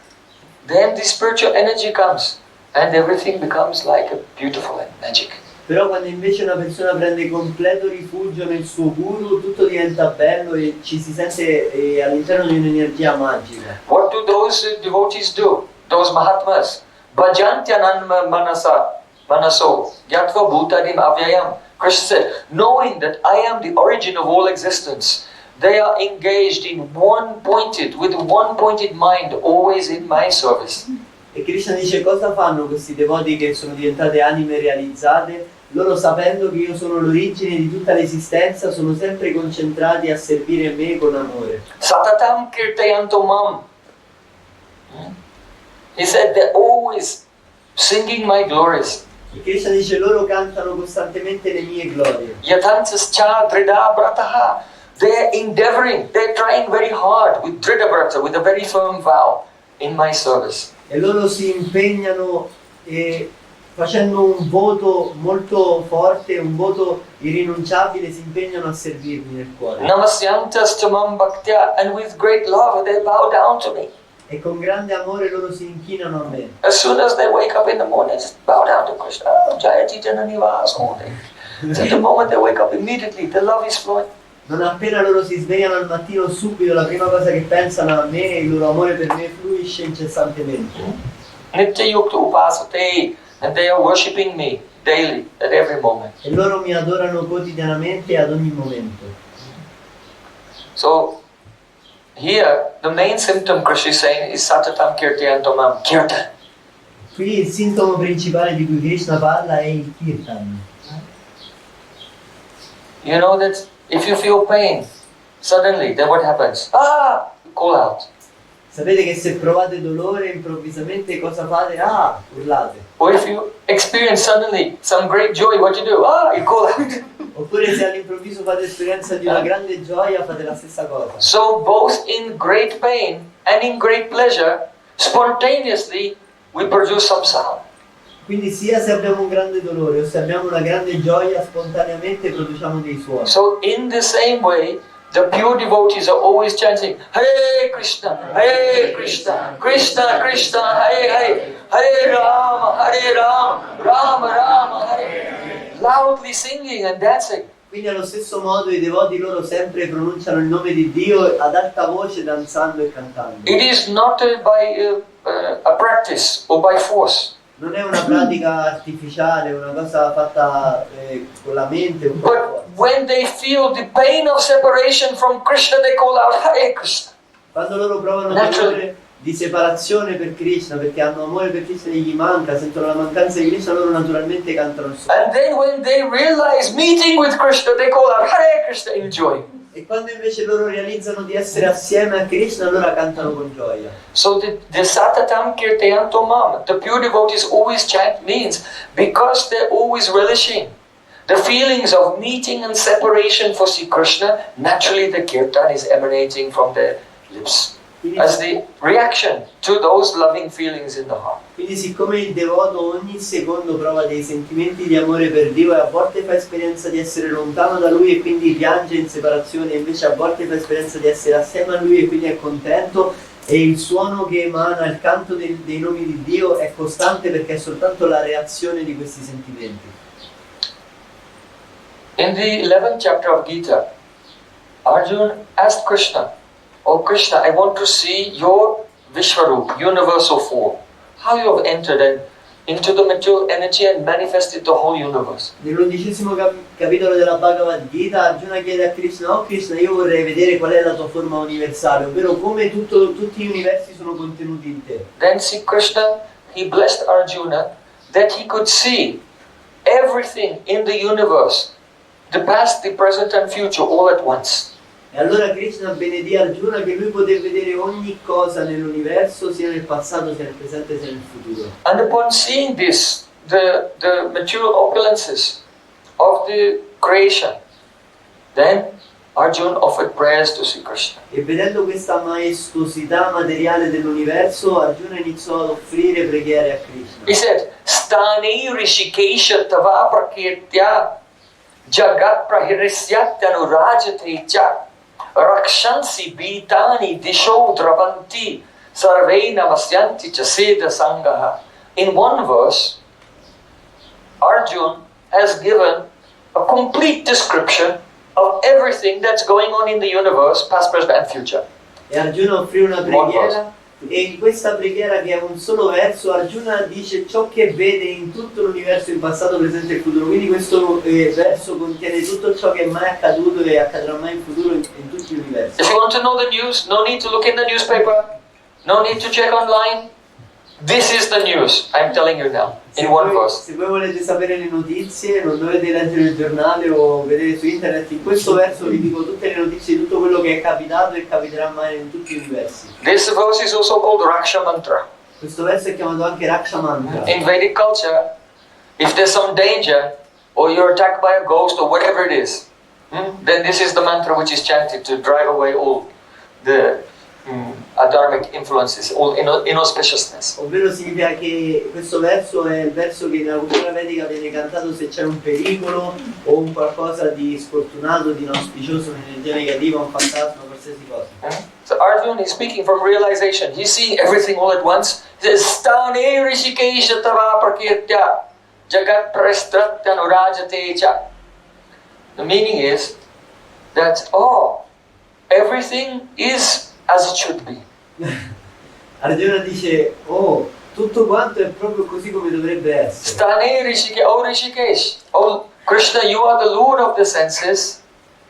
then the spiritual energy comes and everything becomes like a beautiful and magic. Però quando invece una persona prende completo rifugio nel suo guru, tutto diventa bello e ci si sente all'interno di un'energia magica. What do those devotees do? Those Mahatmas? Bhajantyanan manaso yatva bhutadim avyayam. Krishna said, knowing that I am the origin of all existence, they are engaged in with one pointed mind, always in my service. E Krishna dice: cosa fanno questi devoti che sono diventate anime realizzate? Loro, sapendo che io sono l'origine di tutta l'esistenza, sono sempre concentrati a servire me con amore. Satatam kirtayanto mam. He said they're always singing my glories. E Krishna dice: loro cantano costantemente le mie glorie. Yatantascha dridhabrataha. They're endeavoring, they're trying very hard with dridhabrata, with a very firm vow, in my service. E loro si impegnano facendo un voto molto forte, un voto irrinunciabile, si impegnano a servirmi nel cuore. Namasyantas tamam bhaktya, and with great love they bow down to me. E con grande amore loro si inchinano a me. As soon as they wake up in the morning, just bow down to Krishna. Oh, Jayati Jananivas all day. So the moment they wake up, immediately the love is flowing. Non appena loro si svegliano al mattino, subito la prima cosa che pensano a me, il loro amore per me fluisce incessantemente. Nitya yukta upasate, and they are worshipping me daily, at every moment. E loro mi adorano quotidianamente e ad ogni momento. So, here, the main symptom Krishna is saying is satatam kirtayantomam, kirtan. Qui il sintomo principale di cui Krishna parla è il kirtan. You know that if you feel pain, suddenly, then what happens? Ah! You call out. Sapete che se provate dolore, improvvisamente cosa fate? Urlate. Or if you experience suddenly some great joy, what you do? Ah! You call out. Oppure se all'improvviso fate esperienza di una grande gioia, fate la stessa cosa. So both in great pain and in great pleasure, spontaneously we produce some sound. Quindi sia se abbiamo un grande dolore o se abbiamo una grande gioia, spontaneamente produciamo dei suoni. So in the same way, the pure devotees are always chanting Hare Krishna, Krishna Krishna, Hare Hare, Hare Rama, Rama Rama, Hare, loudly singing and dancing. Quindi allo stesso modo i devoti loro sempre pronunciano il nome di Dio ad alta voce, danzando e cantando. It is not by a practice or by force. Non è una pratica artificiale, una cosa fatta con la mente. But when they feel the pain of separation from Krishna, they call out Hare Krishna. Quando loro provano dolore di separazione per Krishna, perché hanno amore per Krishna e gli manca, sentono la mancanza di Krishna, loro naturalmente cantano il suo. And then when they realize meeting with Krishna, they call out Hare Krishna in joy. E quando invece loro realizzano di essere assieme a Krishna, allora cantano con gioia. So the Satatam Kirtayanto Mam, the pure devotees always chant, means because they're always relishing the feelings of meeting and separation for Sri Krishna, naturally the kirtan is emanating from their lips as the reaction to those loving feelings in the heart. Quindi siccome il devoto ogni secondo prova dei sentimenti di amore per Dio e a volte fa esperienza di essere lontano da Lui e quindi piange in separazione, invece a volte fa esperienza di essere assieme a Lui e quindi è contento, e il suono che emana, il canto dei nomi di Dio è costante perché è soltanto la reazione di questi sentimenti. In the 11th chapter of Gita, Arjuna asked Krishna, "Oh Krishna, I want to see your Vishwarup, universal form. How you have entered into the material energy and manifested the whole universe." Nell'11° capitolo della Bhagavad-Gita, Arjuna chiede a Krishna: "Oh Krishna, io vorrei vedere qual è la tua forma universale, ovvero come tutti gli universi sono contenuti in te." Then Sri Krishna, he blessed Arjuna that he could see everything in the universe, the past, the present and future all at once. E allora Krishna benedì Arjuna che lui poté vedere ogni cosa nell'universo, sia nel passato, sia nel presente, sia nel futuro. And upon seeing this, the material opulences of the creation, then Arjuna offered prayers to Sri Krishna. E vedendo questa maestosità materiale dell'universo, Arjuna iniziò ad offrire preghiere a Krishna. He said, "Stani rishikesha tava prakirtya jagat prahirisyatya rajate cha rakshansi bhitani disho dravanti sarve namasyanti cha seda sangaha." In one verse, Arjuna has given a complete description of everything that's going on in the universe, past, present and future. E Arjuna offrì una preghiera, e in questa preghiera, che è un solo verso, Arjuna dice ciò che vede in tutto l'universo, in passato, presente e futuro. Quindi questo verso contiene tutto ciò che è mai accaduto e accadrà mai in futuro in tutti gli universi. If you want to know the news, no need to look in the newspaper, no need to check online. This is the news, I'm telling you now, in one verse. Se voi volete sapere le notizie, non dovete leggere il giornale o vedere su internet. In questo verso vi dico tutte le notizie di tutto quello che è capitato e capiterà mai in tutti gli universi. This verse is also called Raksha Mantra. Questo verso è chiamato anche Raksha Mantra. In Vedic culture, if there's some danger, or you're attacked by a ghost or whatever it is, then this is the mantra which is chanted to drive away all the adharmic influences, all inauspiciousness. Ovvero significa che questo verso è il verso che nella cultura vedica viene cantato se c'è un pericolo o un qualcosa di sfortunato, di inauspicioso, un'energia negativa, un fantasma, qualsiasi cosa. So Arjuna is speaking from realization. He's seeing everything all at once. He says, "Stane rishikesha tava prakirtya jagat prastratya nurajate cha." The meaning is that, everything is as it should be. Arjuna dice, oh, tutto quanto è proprio così come dovrebbe essere. Stane Rishikesh, oh Rishikesh, oh Krishna, you are the Lord of the senses.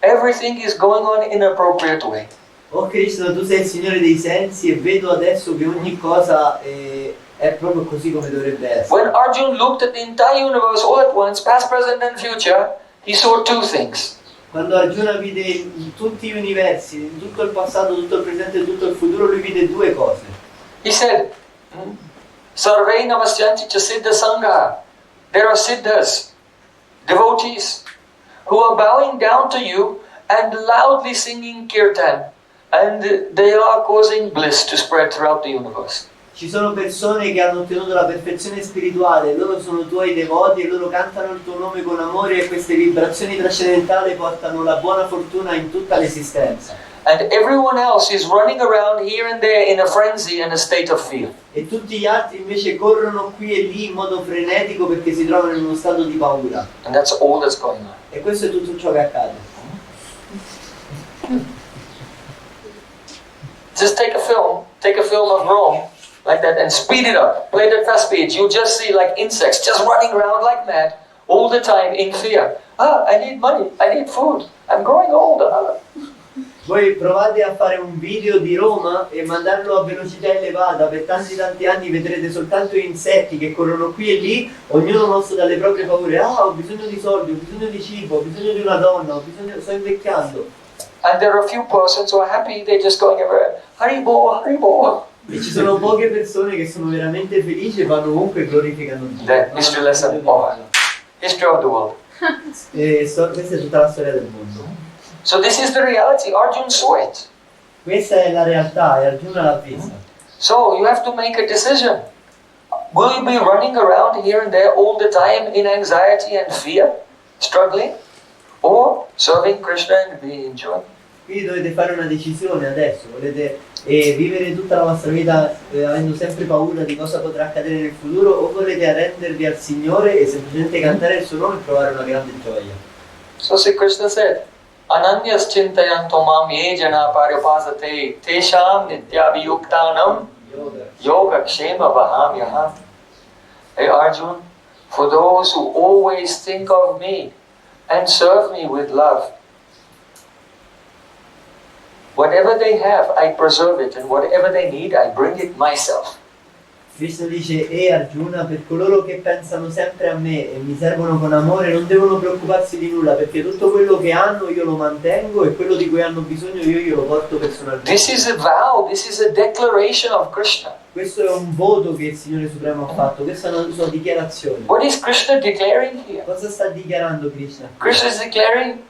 Everything is going on in an appropriate way. Oh Krishna, tu sei il Signore dei sensi e vedo adesso che ogni cosa è proprio così come dovrebbe essere. When Arjuna looked at the entire universe all at once, past, present and future, he saw two things. Quando Arjuna vide in tutti gli universi, in tutto il passato, tutto il presente e tutto il futuro, lui vide due cose. He said, Sarve namasyanti cha siddha sangha. There are siddhas, devotees, who are bowing down to you and loudly singing kirtan, and they are causing bliss to spread throughout the universe. Ci sono persone che hanno ottenuto la perfezione spirituale, loro sono tuoi devoti e loro cantano il tuo nome con amore e queste vibrazioni trascendentali portano la buona fortuna in tutta l'esistenza. And everyone else is running around here and there in a frenzy and a state of fear. E tutti gli altri invece corrono qui e lì in modo frenetico perché si trovano in uno stato di paura. And that's all that's going on. E questo è tutto ciò che accade. Just take a film of Rome, like that, and speed it up. Play it at fast speed. You'll just see like insects just running around like mad all the time in fear. I need money. I need food. I'm growing old. Voi provate a fare un video di Roma e mandarlo a velocità elevata, per tanti anni vedrete soltanto insetti che corrono qui e lì, ognuno mosso dalle proprie paure. Ho bisogno di soldi, ho bisogno di cibo, ho bisogno di una donna, sto invecchiando. And there are a few persons who are happy, they're just going everywhere. Haribo, Haribo. E ci sono poche persone che sono veramente felici e vanno ovunque e glorificano Dio. That history lesson over. History of the world. Questa è tutta la storia del mondo. So this is the reality. Arjun saw it. Questa è la realtà e Arjuna l'ha vista. So you have to make a decision. Will you be running around here and there all the time in anxiety and fear, struggling? Or serving Krishna and be enjoying? Quindi dovete fare una decisione adesso. Volete vivere tutta la vostra vita avendo sempre paura di cosa potrà accadere nel futuro, o volete arrendervi al Signore e semplicemente cantare il suo nome e provare una grande gioia? So Sri Krishna said, Ananyas chintayanto mam ye jana paripasate tesham nityabhiyuktanam yoga kshema vahamyaham. Hey Arjun, for those who always think of me and serve me with love, whatever they have, I preserve it, and whatever they need, I bring it myself. Krishna dice, Arjuna, per coloro che pensano sempre a me e mi servono con amore non devono preoccuparsi di nulla, perché tutto quello che hanno io lo mantengo e quello di cui hanno bisogno io glielo porto personalmente. This is a vow, this is a declaration of Krishna. Questo è un voto che il Signore Supremo ha fatto, questa è una sua dichiarazione. What is Krishna declaring here? Cosa sta dichiarando Krishna? Krishna is declaring,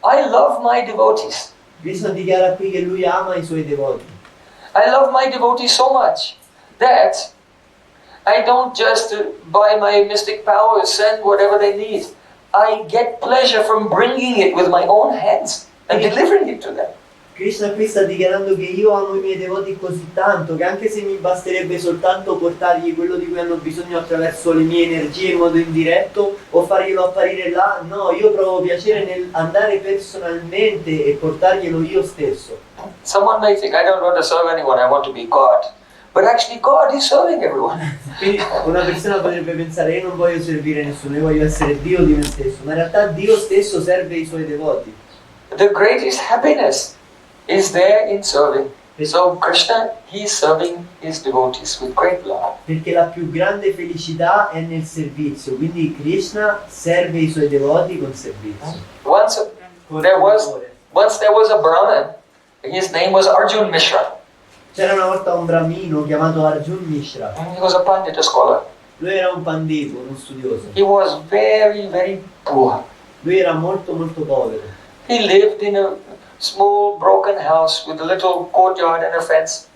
I love my devotees. Krishna dichiara qui che lui ama i suoi devoti. I love my devotees so much that I don't just by my mystic powers send whatever they need. I get pleasure from bringing it with my own hands and delivering it to them. Krishna qui sta dichiarando che io amo i miei devoti così tanto che anche se mi basterebbe soltanto portargli quello di cui hanno bisogno attraverso le mie energie in modo indiretto o farglielo apparire là, no, io provo piacere nel andare personalmente e portarglielo io stesso. Someone may think, I don't want to serve anyone, I want to be God. But actually God is serving everyone. Quindi una persona potrebbe pensare, io non voglio servire nessuno, io voglio essere Dio di me stesso, ma in realtà Dio stesso serve i suoi devoti. The greatest happiness is there in serving. So Krishna, he is serving his devotees with great love. Perché la più grande felicità è nel servizio, quindi Krishna serve i suoi devoti con servizio. Once there was a Brahmin, his name was Arjun Mishra. C'era una volta un brahmino chiamato Arjun Mishra. He was a Pandit, a scholar. Lui era un pandito, uno studioso. He was very, very poor. Lui era molto povero. He lived in a small broken house with a little courtyard and a fence.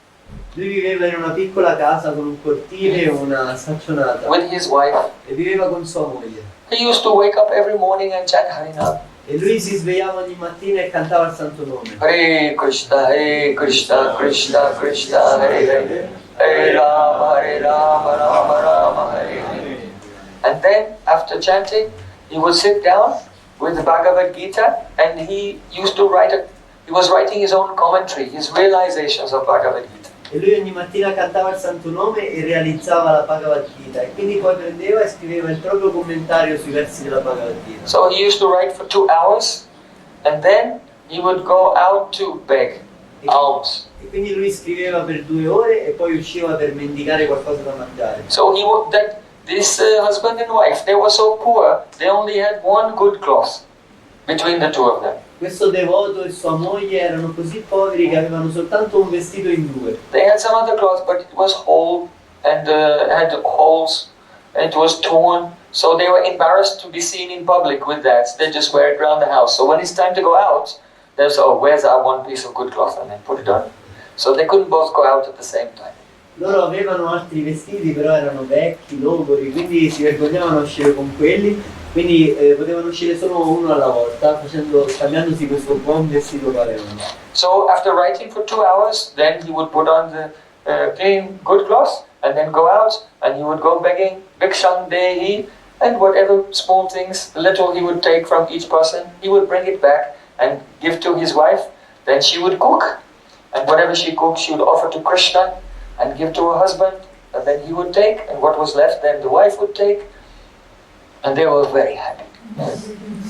Lui viveva in una piccola casa con un cortile e una staccionata. With his wife. E viveva con sua moglie. He used to wake up every morning and chant Harinam. E lui si svegliava ogni mattina e cantava il santo nome. Hare Krishna, Krishna Krishna, Hare Hare, Hare Rama, Rama Rama, Hare Hare. And then, after chanting, he would sit down with the Bhagavad-Gita and he was writing his own commentary, his realizations of Bhagavad-Gita. E lui ogni mattina cantava il santo nome e realizzava la Bhagavad-Gita e quindi poi prendeva e scriveva il proprio commentario sui versi della Bhagavad-Gita. So he used to write for 2 hours and then he would go out to beg alms. E quindi lui scriveva per 2 ore e poi usciva per mendicare qualcosa da mangiare. So this husband and wife, they were so poor, they only had one good cloth between the two of them. Questo devoto e sua moglie erano così poveri che avevano soltanto un vestito in 2. They had some other cloth, but it was whole and had holes and it was torn So they were embarrassed to be seen in public with that. They just wear it around the house. So when it's time to go out, they say, oh, where's our one piece of good cloth? And then put it on. So they couldn't both go out at the same time. Loro avevano altri vestiti, però erano vecchi, logori, quindi si vergognavano a uscire con quelli, quindi potevano uscire solo uno alla volta, scambiandosi questo buon vestito che avevano. So after writing for 2 hours, then he would put on the clean good cloth, and then go out, and he would go begging, bhiksham dehi, and whatever small things, little he would take from each person, he would bring it back and give to his wife. Then she would cook, and whatever she cooked, she would offer to Krishna and give to her husband, and then he would take, and what was left, then the wife would take, and they were very happy.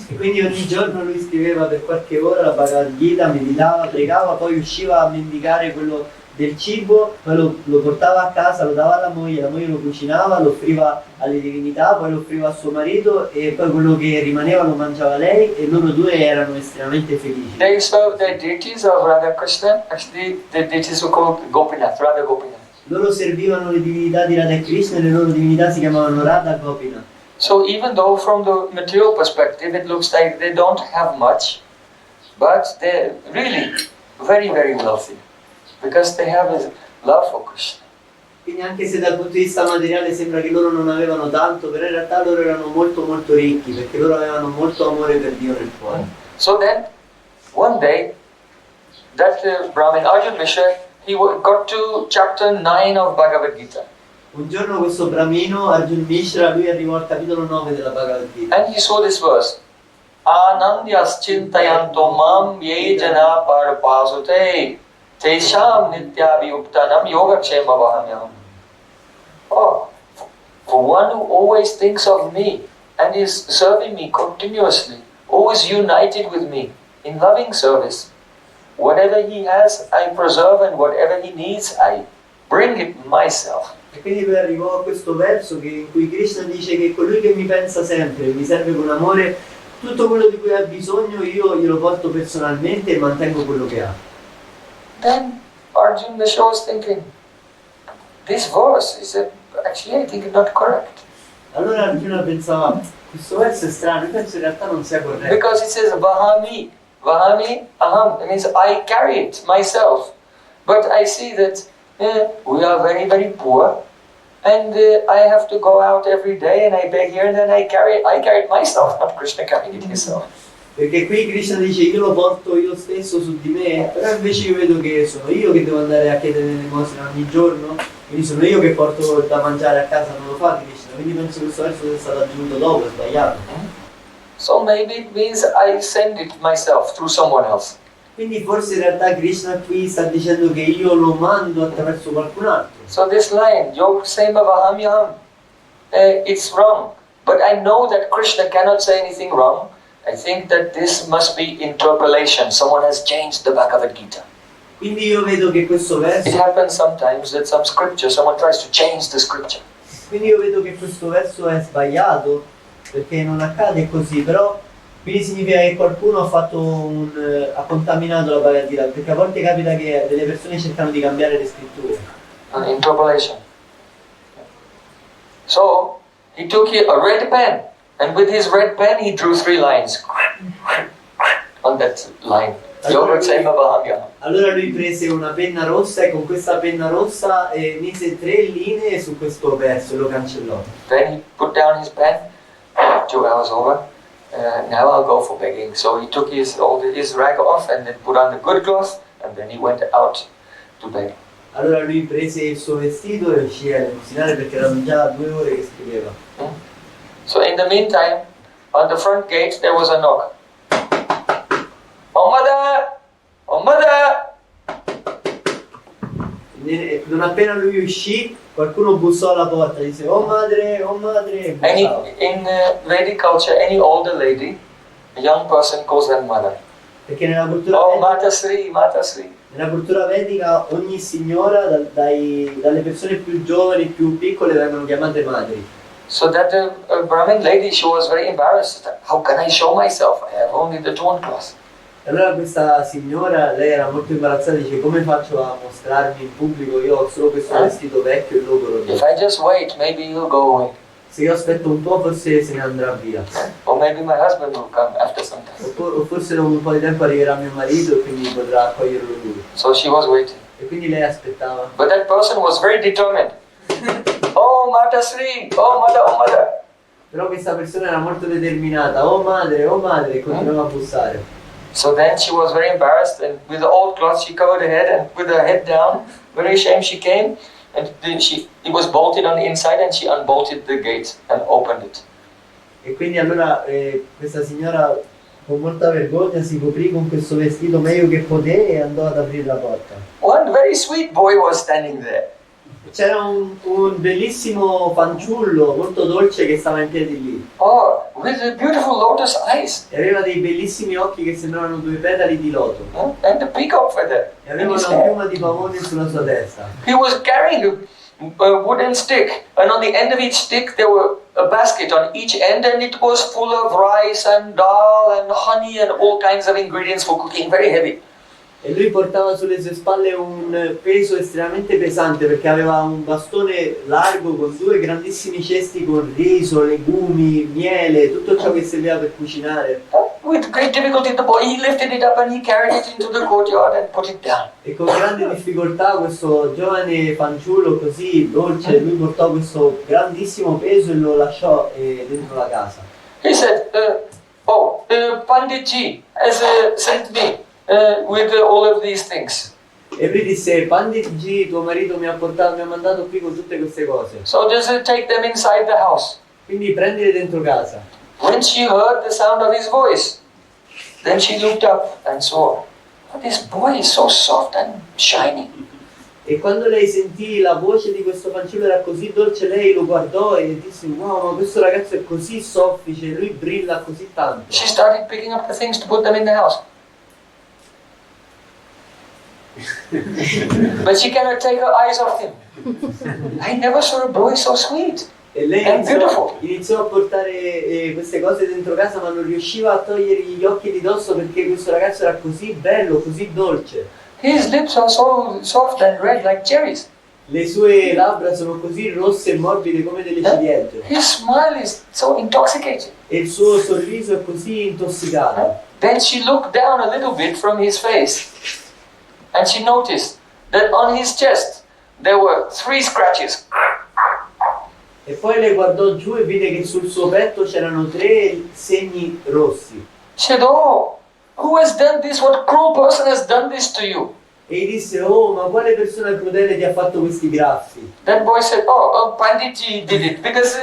E quindi ogni giorno lui scriveva per qualche ora la Bhagavad-Gita, meditava, pregava, poi usciva a mendicare quello del cibo, poi lo portava a casa, lo dava alla moglie, la moglie lo cucinava, lo offriva alle divinità, poi lo offriva a suo marito e poi quello che rimaneva lo mangiava lei e loro due erano estremamente felici. They served their deities of Radha Krishna. Actually, the deities were called Gopinath, Radha Gopinath. Loro servivano le divinità di Radha e Krishna e le loro divinità si chiamavano Radha e Gopinath. So even though from the material perspective it looks like they don't have much, but they're really very, very wealthy because they have a love for Krishna. Quindi anche se dal punto di vista materiale sembra che loro non avevano tanto, però in realtà loro erano molto molto ricchi perché loro avevano molto amore per Dio nel cuore. So then, one day, that Brahmin Arjun Mishra, he got to chapter 9 of Bhagavad-Gita. Un giorno questo Brahmino, Arjun Mishra, lui arrivò al capitolo 9 della Bhagavad-Gita. And he saw this verse. Anandyas chintayanto mam ye jana parapasute tesham nityabhyuptanam yogakshema vahamyam. Oh, for one who always thinks of me and is serving me continuously, always united with me in loving service, whatever he has I preserve and whatever he needs I bring it myself. E quindi poi arrivò a questo verso in cui Krishna dice che colui che mi pensa sempre, mi serve con amore, tutto quello di cui ha bisogno io glielo porto personalmente e mantengo quello che ha. Then Arjuna Mishra was thinking, this verse is actually I think not correct. Allora Arjuna pensava, questo verso è strano, io penso in realtà non sia corretto. Because it says Vahami, Vahami, Aham, it means I carry it myself. But I see that we are very, very poor, and I have to go out every day and I beg here and then I carry it myself, not Krishna carrying it himself. Perché qui Krishna dice io lo porto io stesso su di me, però invece io vedo che sono io che devo andare a chiedere l'elemosina ogni giorno, quindi sono io che porto da mangiare a casa, non lo fa Krishna, quindi penso che questo verso sia stato aggiunto dopo, è sbagliato. So maybe it means I send it myself through someone else. Quindi forse in realtà Krishna qui sta dicendo che io lo mando attraverso qualcun altro. So this line, Yog Sema Vahamyam, it's wrong. But I know that Krishna cannot say anything wrong. I think that this must be interpolation. Someone has changed the Bhagavad-Gita. Quindi io vedo che questo verso... It happens sometimes that some scripture, someone tries to change the scripture. Quindi io vedo che questo verso è sbagliato, perché non accade così, però... Quindi significa che qualcuno ha contaminato la Bhagavad-Gita, perché a volte capita che delle persone cercano di cambiare le scritture. Interpolation. So, he took a red pen, and with his red pen he drew 3 lines on that line. Allora lui prese una penna rossa e con questa penna rossa mise 3 linee su questo verso e lo cancellò. Then he put down his pen, 2 hours over. Now I'll go for begging. So he took his rag off and then put on the good cloth and then he went out to beg. Allora lui prese il suo vestito e uscì a elemosinare perché erano già 2 ore che scriveva. So in the meantime, on the front gate there was a knock. Oh mother! Oh mother! Non appena lui uscì, qualcuno bussò alla porta e disse oh madre, oh madre. In Vedic culture, any older lady, a young person calls them mother. Perché nella cultura Matasri, Matasri. Nella cultura vedica ogni signora, dalle persone più giovani, più piccole, vengono chiamate madri. So that Brahmin lady, she was very embarrassed. How can I show myself? I have only the torn cloth. Allora questa signora, lei era molto imbarazzata, dice come faccio a mostrarmi in pubblico, io ho solo questo vestito vecchio e logoro. If I just wait, maybe he'll go away. se io aspetto un po' forse se ne andrà via. Or maybe my husband will come after some time. O forse dopo un po' di tempo arriverà mio marito e quindi potrà accoglierlo lui. So she was waiting. E quindi lei aspettava. But that person was very determined. Oh, Mata Sri! Oh, mother, oh, mother! Però questa persona era molto determinata, oh madre, e continuava a bussare. So then she was very embarrassed, and with the old cloth she covered her head, and with her head down, very ashamed she came, and then it was bolted on the inside, and she unbolted the gate and opened it. E quindi allora questa signora con molta vergogna si coprì con questo vestito meglio che poté e andò ad aprire la porta. One very sweet boy was standing there. C'era un bellissimo fanciullo molto dolce che stava in piedi lì. Oh, with the beautiful lotus eyes. E aveva dei bellissimi occhi che sembravano due petali di loto. And the peacock feather. E aveva una piuma di pavone sulla sua testa. He was carrying a wooden stick, and on the end of each stick there were a basket on each end, and it was full of rice and dal and honey and all kinds of ingredients for cooking, very heavy. E lui portava sulle sue spalle un peso estremamente pesante perché aveva un bastone largo con due grandissimi cesti con riso, legumi, miele, tutto ciò che serviva per cucinare. With great difficulty the boy, he lifted it up and he carried it into the courtyard and put it down. E con grande difficoltà questo giovane fanciullo così dolce, lui portò questo grandissimo peso e lo lasciò dentro la casa. He said, Panditji has sent me with all of these things. E lui disse, Panditji, tuo marito mi ha mandato qui con tutte queste cose. So just take them inside the house. Quindi prendile dentro casa. When she heard the sound of his voice, then she looked up and saw, oh, this boy is so soft and shiny. E quando lei sentì la voce di questo fanciullo era così dolce, lei lo guardò e disse, wow, ma questo ragazzo è così soffice, lui brilla così tanto. She started picking up the things to put them in the house. But she cannot take her eyes off him. I never saw a boy so sweet. E lei and beautiful. iniziò a portare queste cose dentro casa, ma non riusciva a togliergli gli occhi di dosso perché questo ragazzo era così bello, così dolce. His lips are so soft and red like cherries. Le sue labbra sono così rosse e morbide come delle ciliegie. His smile is so intoxicating. E il suo sorriso è così intossicato. Then she looked down a little bit from his face, and she noticed that on his chest there were 3 scratches. E poi lei guardò giù e vide che sul suo petto c'erano 3 segni rossi. She said, oh, who has done this? What cruel person has done this to you? E gli disse, oh, ma quale persona crudele ti ha fatto questi graffi? That boy said, Panditji did it, because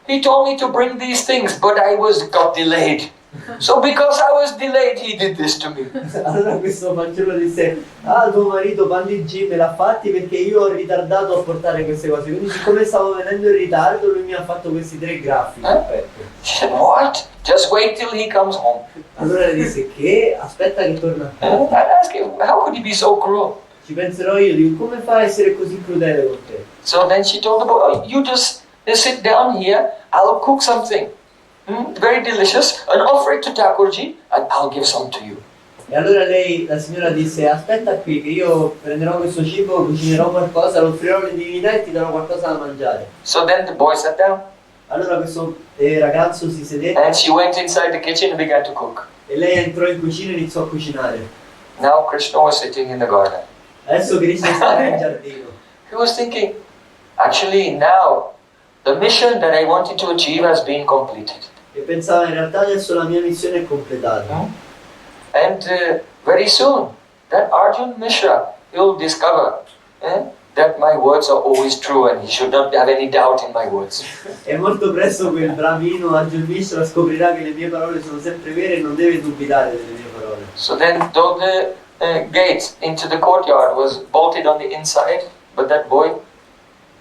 he told me to bring these things, but I got delayed. So because I was delayed, he did this to me. Allora questo fanciullo disse, tuo marito Panditji me l'ha fatti perché io ho ritardato a portare queste cose, quindi siccome stavo venendo in ritardo lui mi ha fatto questi 3 graffi sul petto. She said, what? Just wait till he comes home. Allora le disse, che? Aspetta che torna a casa. I asked him, how could he be so cruel? Ci penserò io, dico, come fa a essere così crudele con te? So then she told the boy, you just sit down here, I'll cook something. Very delicious, and offer it to Thakurji, and I'll give some to you. E allora lei, la signora disse, aspetta qui che io prenderò questo cibo, cucinerò qualcosa, lo offrirò alle divinità e ti darò qualcosa da mangiare. So then the boy sat down. Allora questo ragazzo si sedette And she went inside the kitchen and began to cook. e lei entrò in cucina e iniziò a cucinare. Now Krishna was sitting in the garden. Adesso Krishna stava in giardino. He was thinking, actually now, the mission that I wanted to achieve has been completed. E pensava, in realtà adesso la mia missione è completata. And very soon, that Arjun Mishra, he'll discover that my words are always true and he should not have any doubt in my words. E molto presto quel bravino Arjun Mishra scoprirà che le mie parole sono sempre vere e non deve dubitare delle mie parole. So then, though the gate into the courtyard was bolted on the inside, but that boy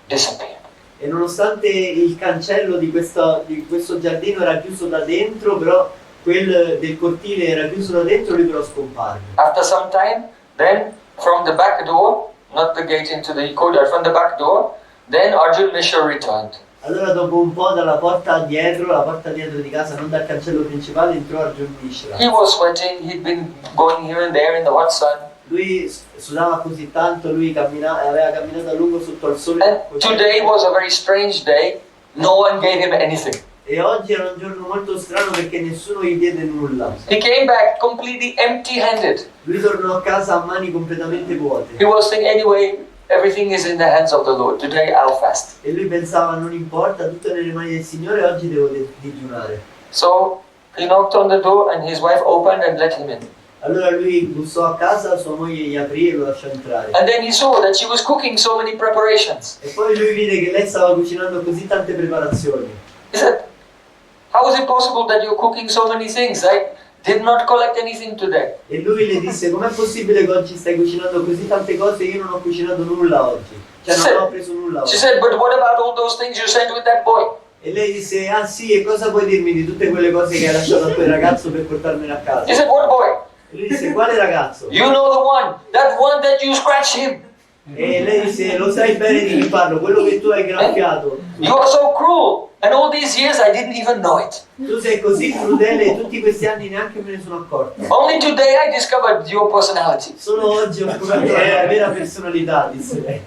disappeared. E nonostante il cancello di questo giardino era chiuso da dentro, però quel del cortile era chiuso da dentro, lui però scomparve. After some time, then from the back door, not the gate into the courtyard, from the back door, then Arjun Mishra returned. Allora dopo un po' dalla porta dietro, la porta dietro di casa, non dal cancello principale, entrò Arjun Mishra. He was sweating, he'd been going here and there in the hot sun. Lui sudava così tanto, lui aveva camminato a lungo sotto il sole. And today was a very strange day No one gave him anything. E oggi era un giorno molto strano perché nessuno gli diede nulla. He came back completely empty-handed. Lui tornò a casa a mani completamente vuote. He was saying, anyway, everything is in the hands of the Lord. Today I'll fast. E lui pensava, non importa, tutto è nelle mani del Signore, oggi devo digiunare. So he knocked on the door and his wife opened and let him in. Allora lui bussò a casa, sua moglie gli aprì e lo lasciò entrare. And then he saw that she was cooking so many preparations. E poi lui vide che lei stava cucinando così tante preparazioni. He said, how is it possible that you're cooking so many things? I did not collect anything today. E lui le disse, com'è possibile che oggi stai cucinando così tante cose e io non ho cucinato nulla oggi? Cioè non ho preso nulla oggi. She said, but what about all those things you sent with that boy? E lei disse, ah sì, e cosa puoi dirmi di tutte quelle cose che hai lasciato a quel ragazzo per portarmene a He casa? said, what boy? E lui disse, quale ragazzo? You know the one that you scratched him. E lei disse, lo sai bene di chi parlo, quello che tu hai graffiato. You are so cruel. And all these years I didn't even know it. Tu sei così crudele e tutti questi anni neanche me ne sono accorto. Only today I discovered your personality. Solo oggi ho scoperto la tua vera personalità, disse lei.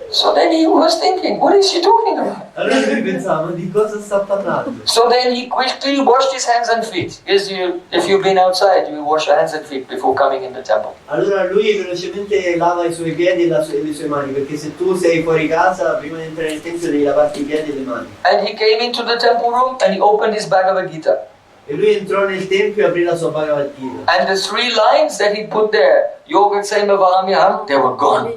So then he was thinking, what is she talking about? Allora lui pensava, ma di cosa sta parlando? So then he quickly washed his hands and feet. Yes, if you've been outside, you wash your hands and feet before coming in the temple. Allora lui velocemente lava i suoi piedi e le sue mani, perché se tu sei fuori casa, prima di entrare nel tempio devi lavarti i piedi e le mani. And he came into the temple room and he opened his Bhagavad-Gita. E lui entrò nel tempio e aprì la sua Bhagavad-Gita. And the 3 lines that he put there, Yoga Tsema Vahamyaham, they were gone.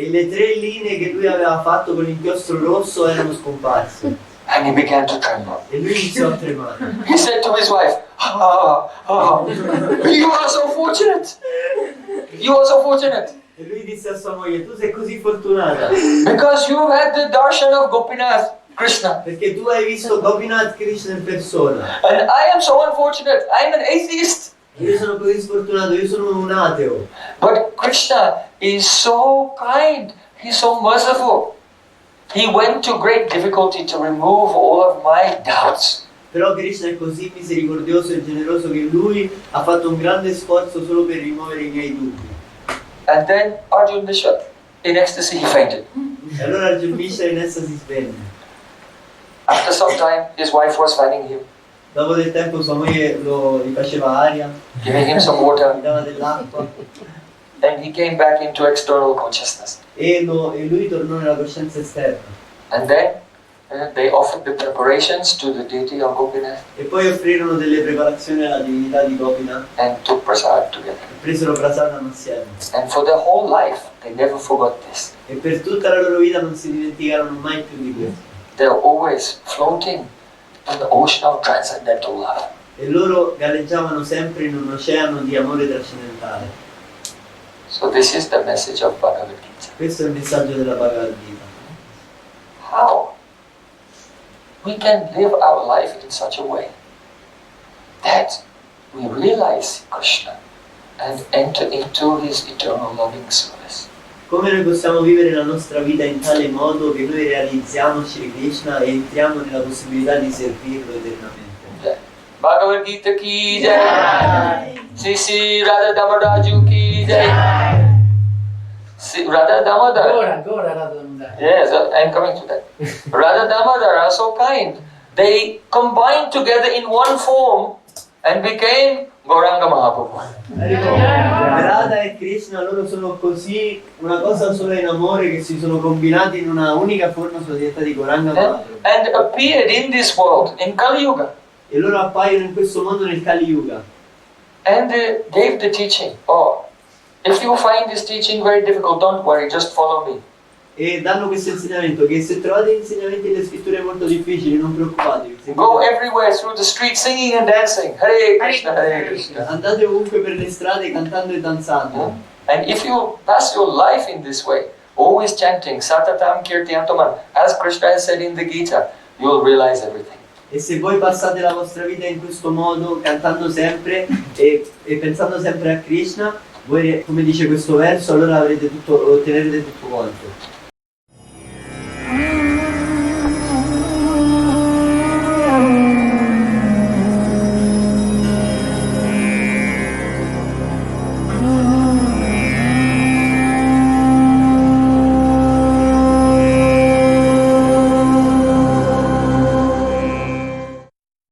E le 3 linee che lui aveva fatto con l'inchiostro rosso erano scomparse. And he began to tremble. E lui iniziò a tremare. He said to his wife, you are so fortunate. You are so fortunate. E lui disse a sua moglie, tu sei così fortunata. Because you had the darshan of Gopinath Krishna. Perché tu hai visto Gopinath Krishna in persona. And I am so unfortunate. I am an atheist. Io sono così sfortunato, io sono un ateo. But Krishna is so kind. He's so merciful. He went to great difficulty to remove all of my doubts. Però Krishna è così misericordioso e generoso che lui ha fatto un grande sforzo solo per rimuovere i miei dubbi. And then Arjun Mishra, in ecstasy, he fainted. E allora Arjun Mishra in essa si svenne. After some time, his wife was fanning him, Dopo del tempo sua moglie gli faceva aria, giving him some gli water, dava dell'acqua and he came back into external consciousness. e lui tornò nella coscienza esterna. And then they offered the preparations to the deity of Gopinath E poi offrirono delle preparazioni alla divinità di Gopinath and took prasad together. e presero prasadam assieme. And for their whole life, they never forgot this. E per tutta la loro vita non si dimenticarono mai più di questo. They're always floating in the ocean of transcendental love. E loro galleggiavano sempre in un oceano di amore trascendentale. So this is the message of Bhagavad-Gita. Questo è il messaggio della Bhagavad-Gita. How we can live our life in such a way that we realize Krishna and enter into his eternal loving service. Come noi possiamo vivere la nostra vita in tale modo che noi realizziamo Shri Krishna e entriamo nella possibilità di servirlo eternamente. Bhagavad Gita ki jai. Sri Radha Damaraju ki jai. Radha Damodar. Ancora Radha Damodar. Yes, I'm coming to that. Radha Damodar are so kind. They combined together in one form and became Gauranga Mahaprabhu. Radha e Krishna loro sono così una cosa sola in amore che si sono combinati in una unica forma sulla dieta di Gauranga Mahaprabhu. And appeared in this world in Kali Yuga. E loro appaiono in questo mondo nel Kali Yuga. And gave the teaching. Oh, if you find this teaching very difficult, don't worry, just follow me. E danno questo insegnamento che se trovate insegnamenti nelle scritture molto difficili non preoccupatevi. Go everywhere through the street singing and dancing. Hare Krishna, Hare Krishna. Andate ovunque per le strade cantando e danzando. And if you pass your life in this way, always chanting Satatam Kirtiyantaman, as Krishna has said in the Gita, you will realize everything. E se voi passate la vostra vita in questo modo, cantando sempre e pensando sempre a Krishna, voi, come dice questo verso, allora ottenerete tutto quanto.